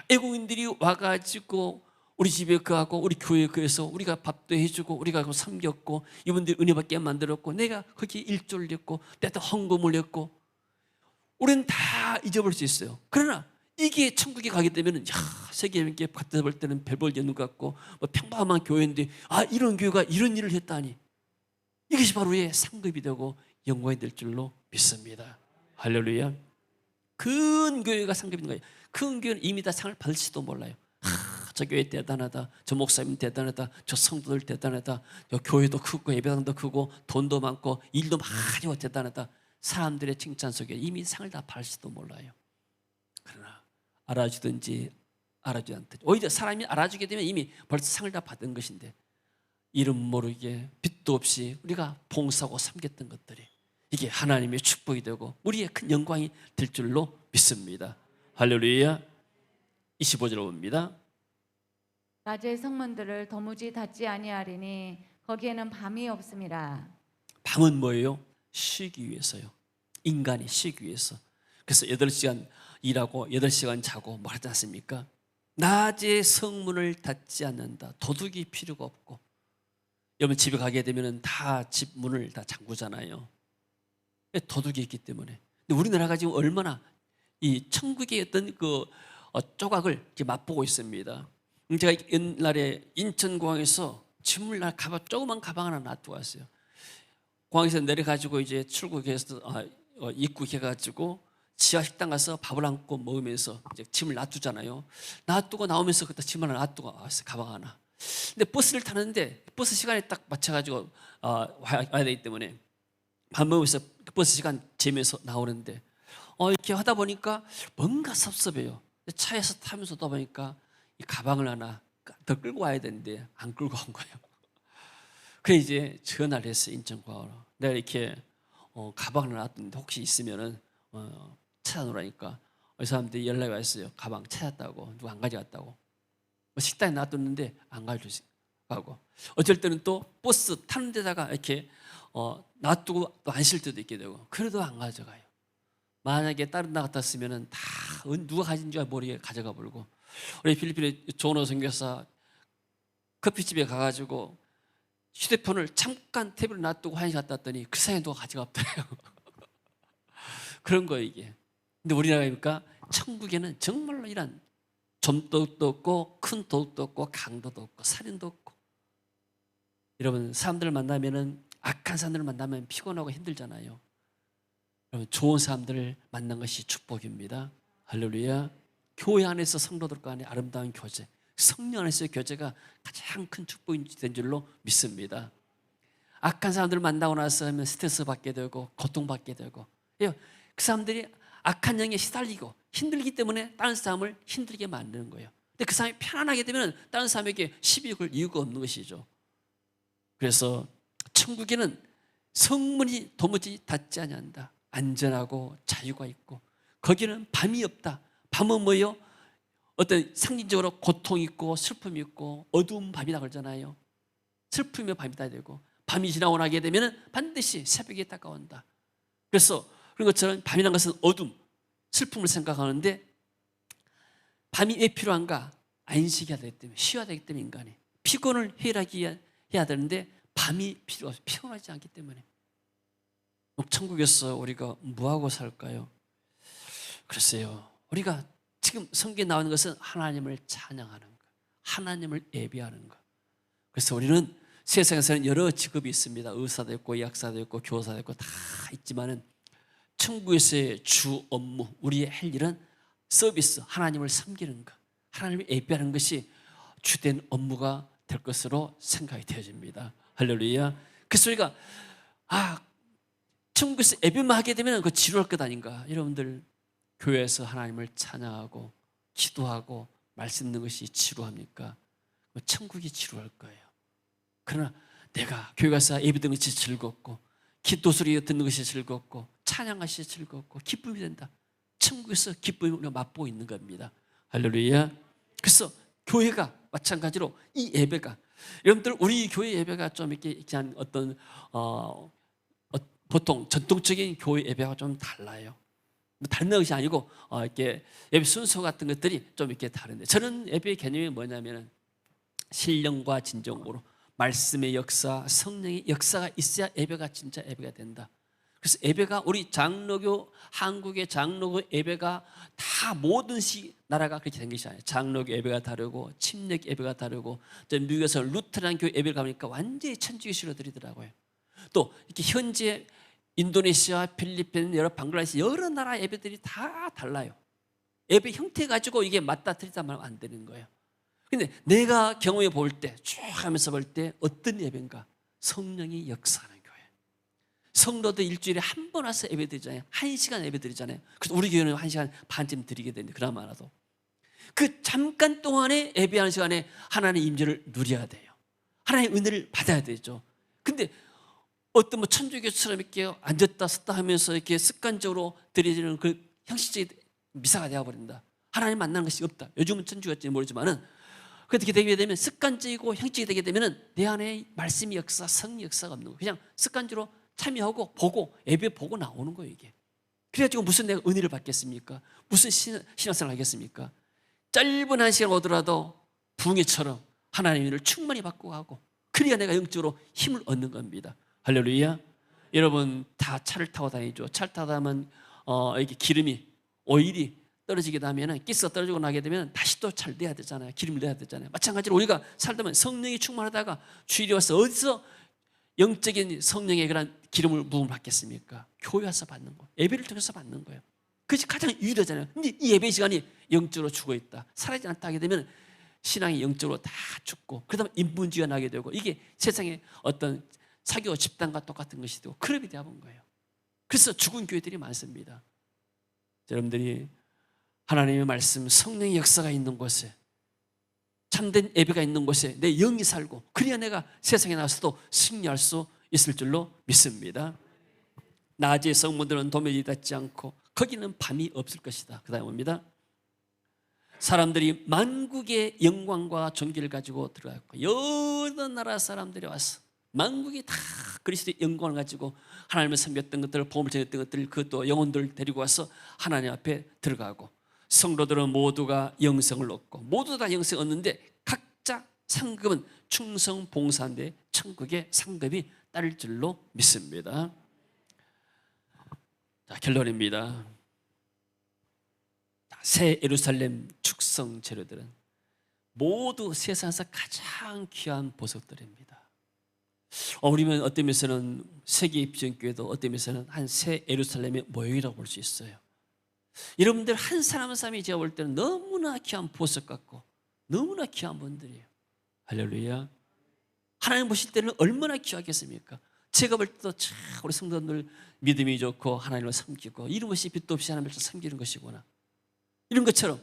애국인들이 와가지고 우리 집에 가고 우리 교회에 가서 우리가 밥도 해주고 우리가 섬겼고 이분들이 은혜 받게 만들었고 내가 거기에 일조를 했고 내가 헌금을 했고, 우리는 다 잊어버릴 수 있어요. 그러나 이게 천국에 가게 되면 세계에 갖다 볼 때는 별 볼 일 없는 것 같고 평범한 교회인데 이런 교회가 이런 일을 했다니, 이것이 바로 우리의 상급이 되고 영광이 될 줄로 믿습니다. 할렐루야. 큰 교회가 상급인 거예요. 큰 교회는 이미 다 상을 받을지도 몰라요. 저 교회 대단하다, 저 목사님 대단하다, 저 성도들 대단하다, 저 교회도 크고 예배당도 크고 돈도 많고 일도 많이 하고 대단하다. 사람들의 칭찬 속에 이미 상을 다 받을지도 몰라요. 그러나 알아주든지 알아주지 않든지, 오히려 사람이 알아주게 되면 이미 벌써 상을 다 받은 것인데 이름 모르게 빛도 없이 우리가 봉사하고 섬겼던 것들이 이게 하나님의 축복이 되고 우리의 큰 영광이 될 줄로 믿습니다. 할렐루야. 25절 봅니다.
낮의 성문들을 도무지 닫지 아니하리니 거기에는 밤이 없음이라.
밤은 뭐예요? 쉬기 위해서요. 인간이 쉬기 위해서. 그래서 8시간 일하고 8시간 자고 뭐 하지 않습니까? 낮에 성문을 닫지 않는다. 도둑이 필요가 없고, 여러분 집에 가게 되면 다 집 문을 다 잠그잖아요. 도둑이 있기 때문에. 근데 우리나라가 지금 얼마나 이 천국의 어떤 그 조각을 이렇게 맛보고 있습니다. 제가 옛날에 인천공항에서 짐을 조그만 가방 하나 놔두고 왔어요. 공항에서 내려가지고 이제 출국해서 입국해가지고 지하 식당 가서 밥을 안고 먹으면서 이제 짐을 놔두잖아요. 놔두고 나오면서 그때 짐 하나 놔두고 왔어요. 가방 하나. 근데 버스를 타는데 버스 시간에 딱 맞춰가지고 와야 되기 때문에 밥 먹으면서 버스 시간 재면서 나오는데 이렇게 하다 보니까 뭔가 섭섭해요. 차에서 타면서 또 보니까 이 가방을 하나 더 끌고 와야 되는데 안 끌고 온 거예요. 그래 이제 전화를 했어요. 인천공항으로. 내가 이렇게 가방을 놔뒀는데 혹시 있으면은 찾아놓으라니까 이 사람들이 연락이 왔어요. 가방 찾았다고, 누가 안 가져갔다고. 식당에 놔뒀는데 안 가져가고, 어쩔 때는 또 버스 타는 데다가 이렇게 놔두고 또 안 실 때도 있게 되고, 그래도 안 가져가요. 만약에 다른 나 같았으면은 다 누가 가진 줄 모르게 가져가 버리고, 우리 필리핀의 조노 선교사 커피집에 가가지고 휴대폰을 잠깐 테이블에 놔두고 화장실 갔다 왔더니 그 사이에 누가 가져갔더래요. 그런 거예요 이게. 근데 우리나라니까 천국에는 정말로 이런 좀도둑도 없고 큰 도둑도 없고 강도도 없고 살인도 없고. 여러분 사람들을 만나면은 악한 사람들을 만나면 피곤하고 힘들잖아요. 여러분 좋은 사람들을 만난 것이 축복입니다. 할렐루야. 교회 안에서 성도들 간의 아름다운 교제, 성령 안에서의 교제가 가장 큰 축복이 된 줄로 믿습니다. 악한 사람들을 만나고 나서 하면 스트레스 받게 되고 고통받게 되고, 그 사람들이 악한 영에 시달리고 힘들기 때문에 다른 사람을 힘들게 만드는 거예요. 근데 그 사람이 편안하게 되면 다른 사람에게 시비 걸 이유가 없는 것이죠. 그래서 천국에는 성문이 도무지 닫지 아니한다. 안전하고 자유가 있고 거기는 밤이 없다. 밤은 뭐예요? 어떤 상징적으로 고통이 있고 슬픔이 있고 어두운 밤이라 그러잖아요. 슬픔의 밤이다 되고 밤이 지나고 나게 되면 반드시 새벽이 다가온다. 그래서 그런 것처럼 밤이라는 것은 어둠, 슬픔을 생각하는데 밤이 왜 필요한가? 안식해야 되기 때문에, 쉬어야 되기 때문에 인간이 피곤을 해야 되는데 밤이 필요해서 피곤하지 않기 때문에. 천국에서 우리가 뭐하고 살까요? 글쎄요, 우리가 지금 성경에 나오는 것은 하나님을 찬양하는 것, 하나님을 예배하는 것. 그래서 우리는 세상에서는 여러 직업이 있습니다. 의사도 있고 약사도 있고 교사도 있고 다 있지만은 천국에서의 주 업무, 우리의 할 일은 서비스, 하나님을 섬기는 것, 하나님을 예배하는 것이 주된 업무가 될 것으로 생각이 되어집니다. 할렐루야. 그래서 우리가 천국에서 예배만 하게 되면 그 지루할 것 아닌가. 여러분들 교회에서 하나님을 찬양하고 기도하고 말씀 듣는 것이 지루합니까? 천국이 지루할 거예요. 그러나 내가 교회 가서 예배 듣는 것이 즐겁고 기도 소리 듣는 것이 즐겁고 찬양하시 즐겁고 기쁨이 된다. 천국에서 기쁨을 우리가 맛보고 있는 겁니다. 할렐루야. 그래서 교회가 마찬가지로 이 예배가, 여러분들 우리 교회 예배가 좀 이렇게 그냥 어떤 보통 전통적인 교회 예배와 좀 달라요. 다른 것이 아니고 이렇게 예배 순서 같은 것들이 좀 이렇게 다른데, 저는 예배의 개념이 뭐냐면은 신령과 진정으로 말씀의 역사, 성령의 역사가 있어야 예배가 진짜 예배가 된다. 그래서 예배가 우리 장로교, 한국의 장로교 예배가 다 모든 나라가 그렇게 된 것이 아니에요. 장로교 예배가 다르고 침례 예배가 다르고, 미국에서 루테란 교회 예배를 가보니까 완전히 천주교식으로 드리더라고요. 또 이렇게 현재 인도네시아, 필리핀, 여러 방글라데시 여러 나라 예배들이 다 달라요. 예배 형태 가지고 이게 맞다 틀리다 말하면 안 되는 거예요. 근데 내가 경험해 볼 때, 쭉 하면서 볼 때 어떤 예배인가? 성령이 역사하는 교회. 성도들 일주일에 한 번 와서 예배 드리잖아요. 1시간 예배 드리잖아요. 그래서 우리 교회는 1시간 반쯤 드리게 되는데, 그나마 많아도 그 잠깐 동안에 예배하는 시간에 하나님의 임재를 누려야 돼요. 하나님의 은혜를 받아야 되죠. 근데 어떤 천주교처럼 이렇게 앉았다 섰다 하면서 이렇게 습관적으로 드리는 그 형식적인 미사가 되어버린다. 하나님 만나는 것이 없다. 요즘은 천주교일지 모르지만은 그렇게 되게 되면 습관적이고 형식이 되게 되면은 내 안에 말씀의 역사, 성의 역사가 없는 거예요. 그냥 습관적으로 참여하고 보고 예배 보고 나오는 거예요, 이게. 그래가지고 무슨 내가 은혜를 받겠습니까? 무슨 신앙생활을 하겠습니까? 짧은 1시간 오더라도 붕해처럼 하나님의 은혜를 충만히 받고 가고, 그래야 내가 영적으로 힘을 얻는 겁니다. 할렐루야. 여러분 다 차를 타고 다니죠. 차를 타다 보면 이렇게 기름이, 오일이 떨어지게 되면, 가스가 떨어지고 나게 되면 다시 또 차를 내야 되잖아요. 기름을 내야 되잖아요. 마찬가지로 우리가 살다 보면 성령이 충만하다가 주일에 와서 어디서 영적인 성령의 그런 기름을 부음을 받겠습니까? 교회 와서 받는 거예요. 예배를 통해서 받는 거예요. 그것이 가장 유일하잖아요. 근데 이 예배 시간이 영적으로 죽어 있다, 사라지지 않다 하게 되면 신앙이 영적으로 다 죽고, 그러다 보면 인문주의가 나게 되고, 이게 세상의 어떤 사교 집단과 똑같은 것이 되고 클럽이 되어본 거예요. 그래서 죽은 교회들이 많습니다. 여러분들이 하나님의 말씀, 성령의 역사가 있는 곳에, 참된 예배가 있는 곳에 내 영이 살고, 그래야 내가 세상에 나와서도 승리할 수 있을 줄로 믿습니다. 낮의 성문들은 도면이 닿지 않고 거기는 밤이 없을 것이다. 그 다음에 옵니다. 사람들이 만국의 영광과 존귀를 가지고 들어갔고, 여러 나라 사람들이 와서 만국이 다 그리스도의 영광을 가지고 하나님을 섬겼던 것들, 복음을 전했던 것들, 그것도 영혼들을 데리고 와서 하나님 앞에 들어가고, 성도들은 모두가 영생을 얻고, 모두 다 영생을 얻는데 각자 상급은 충성 봉사인데 천국의 상급이 따를 줄로 믿습니다. 자, 결론입니다. 새 예루살렘 축성 재료들은 모두 세상에서 가장 귀한 보석들입니다. 우리는 어떤 면에서는 세계 비전교회도 어떤 면에서는 한 새 예루살렘의 모형이라고 볼 수 있어요. 여러분들 한 사람 한 사람이 제가 볼 때는 너무나 귀한 보석 같고 너무나 귀한 분들이에요. 할렐루야. 하나님 보실 때는 얼마나 귀하겠습니까? 제가 볼 때도 참 우리 성도들 믿음이 좋고 하나님을 섬기고 이름 없이 빛도 없이 하나님을 섬기는 것이구나, 이런 것처럼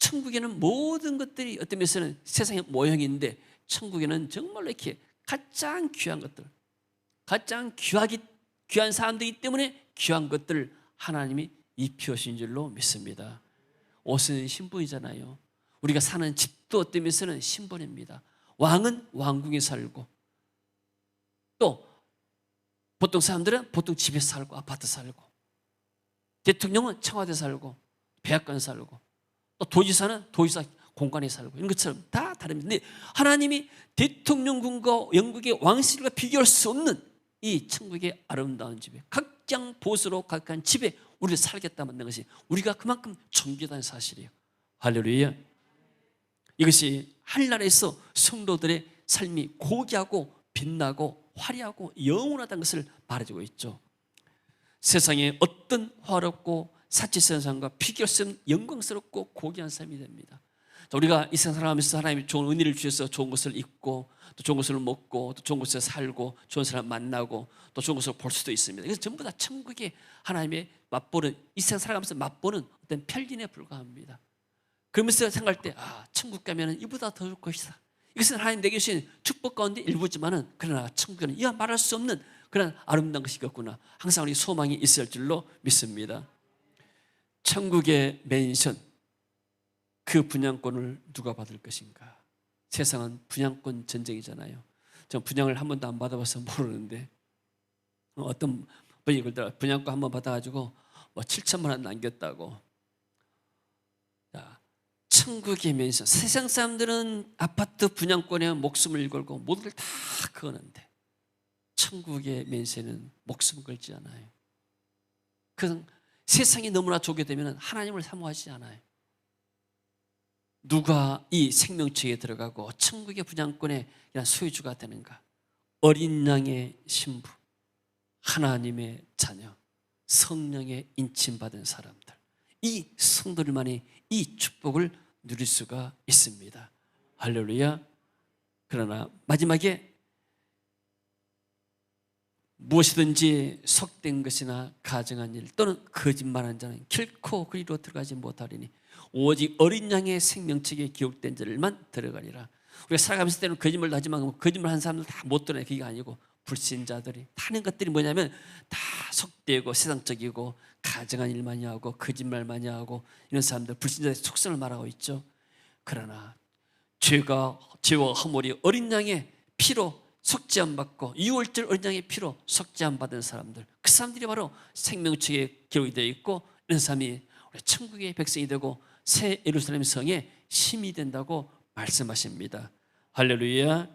천국에는 모든 것들이 어떤 면에서는 세상의 모형인데 천국에는 정말로 이렇게 가장 귀한 것들, 가장 귀한 사람들이기 때문에 귀한 것들을 하나님이 입히신 줄로 믿습니다. 옷은 신분이잖아요. 우리가 사는 집도 어떤 면에서는 신분입니다. 왕은 왕궁에 살고, 또 보통 사람들은 보통 집에 살고 아파트 살고, 대통령은 청와대 살고 백악관 살고, 또 도지사는 도지사 공간에 살고, 이런 것처럼 다 다릅니다. 근데 하나님이 대통령궁과 영국의 왕실과 비교할 수 없는 이 천국의 아름다운 집에, 각장 보수로 각한 집에 우리를 살겠다 만든 것이 우리가 그만큼 존귀하다는 사실이에요. 할렐루야. 이것이 하늘나라에서 성도들의 삶이 고귀하고 빛나고 화려하고 영원하다는 것을 말해주고 있죠. 세상에 어떤 화렵고 사치스러운 삶과 비교할 수 없는 영광스럽고 고귀한 삶이 됩니다. 우리가 이 세상 살아가면서 하나님이 좋은 은혜를 주셔서 좋은 것을 입고, 또 좋은 것을 먹고, 또 좋은 곳에서 살고, 좋은 사람 만나고, 또 좋은 것을 볼 수도 있습니다. 그래서 전부 다 천국의 하나님의 맛보는, 이 세상 살아가면서 맛보는 어떤 편견에 불과합니다. 그러면서 생각할 때, 천국 가면은 이보다 더 좋을 것이다. 이것은 하나님 내게 주신 축복 가운데 일부지만은, 그러나 천국에는 이와 말할 수 없는 그런 아름다운 것이겠구나. 항상 우리 소망이 있을 줄로 믿습니다. 천국의 맨션, 그 분양권을 누가 받을 것인가? 세상은 분양권 전쟁이잖아요. 전 분양을 한 번도 안 받아봐서 모르는데, 어떤 분이 그러더라고요. 분양권 한 번 받아가지고 7천만 원 남겼다고. 자, 천국의 맨션, 세상 사람들은 아파트 분양권에 목숨을 걸고 모두를 다 거는데, 천국의 맨션은 목숨 걸지 않아요. 그 세상이 너무나 좋게 되면 하나님을 사모하지 않아요. 누가 이 생명체에 들어가고 천국의 분양권의 소유주가 되는가? 어린 양의 신부, 하나님의 자녀, 성령의 인침받은 사람들, 이 성도들만이 이 축복을 누릴 수가 있습니다. 할렐루야. 그러나 마지막에 무엇이든지 속된 것이나 가증한 일 또는 거짓말한 자는 결코 그리로 들어가지 못하리니 오직 어린 양의 생명책에 기록된 자들만 들어가리라. 우리가 살아가면서 때는 거짓말도 하지만 거짓말한 사람들 다 못 들어요. 그게 아니고 불신자들이 하는 것들이 뭐냐면 다 속되고 세상적이고 가증한 일 많이 하고 거짓말 많이 하고 이런 사람들, 불신자의 속성을 말하고 있죠. 그러나 죄와 허물이 어린 양의 피로 속죄 안 받고 유월절 어린 양의 피로 속죄 안 받은 사람들, 그 사람들이 바로 생명책에 기록이 되어 있고, 이런 사람이 우리 천국의 백성이 되고 새 예루살렘 성의 심이 된다고 말씀하십니다. 할렐루야.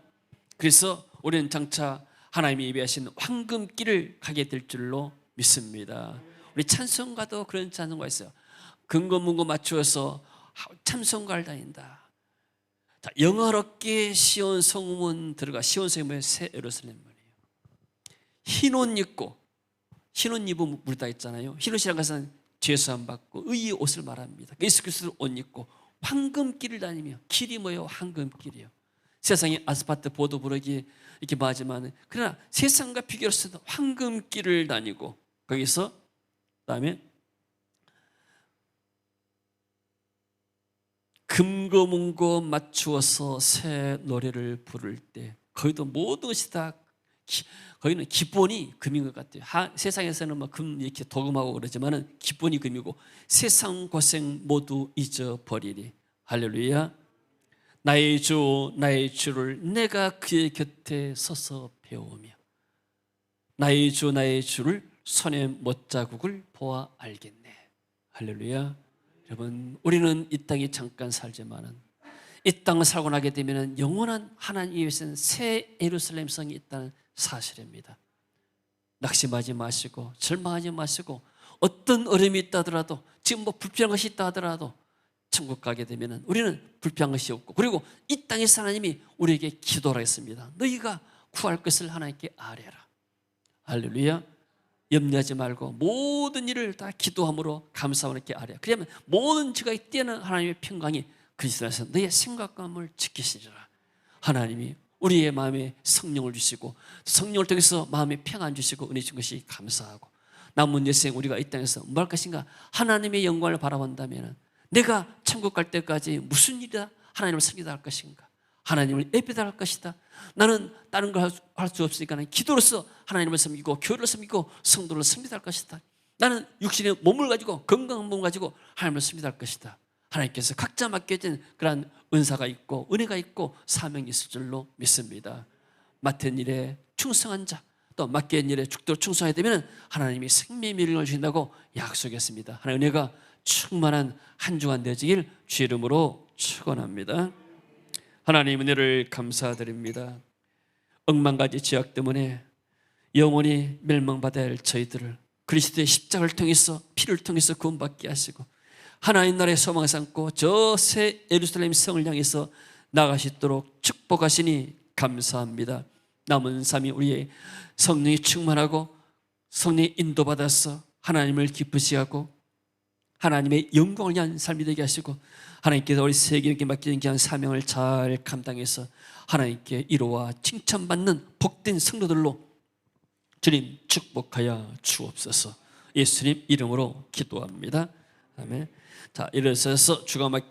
그래서 우리는 장차 하나님이 예비하신 황금길을 가게 될 줄로 믿습니다. 우리 찬송가도 그런 찬송가 있어요. 근거문고 맞추어서 참송가를 다닌다. 자, 영화롭게 시온 성문 들어가. 시온 성이 뭐예요? 새 예루살렘 말이에요. 흰 옷 입고, 흰 옷 입으면 물다 있잖아요. 흰 옷이라는 것은 죄수함 받고 의의 옷을 말합니다. 예수 그리스도 옷 입고 황금길을 다니며, 길이 뭐예요? 황금길이에요. 세상에 아스팔트 보도 부르기 이렇게 말하지만, 그러나 세상과 비교해서도 황금길을 다니고, 거기서 그다음에 금고문고 맞추어서 새 노래를 부를 때, 거기도 모든 것이 다 거기는 기본이 금인 것 같아요. 세상에서는 뭐 금 이렇게 도금하고 그러지만은 기본이 금이고, 세상 고생 모두 잊어버리리. 할렐루야. 나의 주 나의 주를 내가 그의 곁에 서서 배우며, 나의 주 나의 주를 손에 못자국을 보아 알겠네. 할렐루야. 여러분, 우리는 이 땅에 잠깐 살지만은 이 땅을 살고 나게 되면 영원한 하나님 위해서는 새 예루살렘 성이 있다는 사실입니다. 낙심하지 마시고 절망하지 마시고, 어떤 어려움이 있다 하더라도, 지금 뭐 불필요한 것이 있다 하더라도 천국 가게 되면 우리는 불필요한 것이 없고, 그리고 이 땅에서 하나님이 우리에게 기도를 했습니다. 너희가 구할 것을 하나님께 아뢰라. 할렐루야. 염려하지 말고 모든 일을 다 기도함으로 감사함으로 이렇게 아뢰라. 그러면 모든 지가 뛰어난 하나님의 평강이 그리스도에서 너의 생각감을 지키시리라. 하나님이 우리의 마음에 성령을 주시고, 성령을 통해서 마음에 평안 주시고 은혜 주신 것이 감사하고, 남은 여생 우리가 이 땅에서 뭐 할 것인가? 하나님의 영광을 바라본다면 내가 천국 갈 때까지 무슨 일이다 하나님을 섬기다 할 것인가? 하나님을 예배다 할 것이다. 나는 다른 걸 할 수 없으니까 기도로서 하나님을 섬기고 교회를 섬기고 성도를 섬기다 할 것이다. 나는 육신의 몸을 가지고 건강한 몸을 가지고 하나님을 섬기다 할 것이다. 하나님께서 각자 맡겨진 그러한 은사가 있고 은혜가 있고 사명이 있을 줄로 믿습니다. 맡은 일에 충성한 자, 또 맡긴 일에 죽도록 충성하게 되면 하나님이 생명의 미를 주신다고 약속했습니다. 하나님의 은혜가 충만한 한 주간 되시길 주의 이름으로 축원합니다. 하나님 은혜를 감사드립니다. 억만가지 죄악 때문에 영원히 멸망받아야 할 저희들을 그리스도의 십자가를 통해서 피를 통해서 구원받게 하시고 하나님 나라의 소망을 삼고 저 새 예루살렘 성을 향해서 나가시도록 축복하시니 감사합니다. 남은 삶이 우리의 성령이 충만하고 성령의 인도받아서 하나님을 기쁘시게 하고 하나님의 영광을 위한 삶이 되게 하시고 하나님께서 우리 세계에게 맡기는 귀한 사명을 잘 감당해서 하나님께 이로와 칭찬받는 복된 성도들로 주님 축복하여 주옵소서. 예수님 이름으로 기도합니다. 아멘. 자, 일어서서 주가 맡긴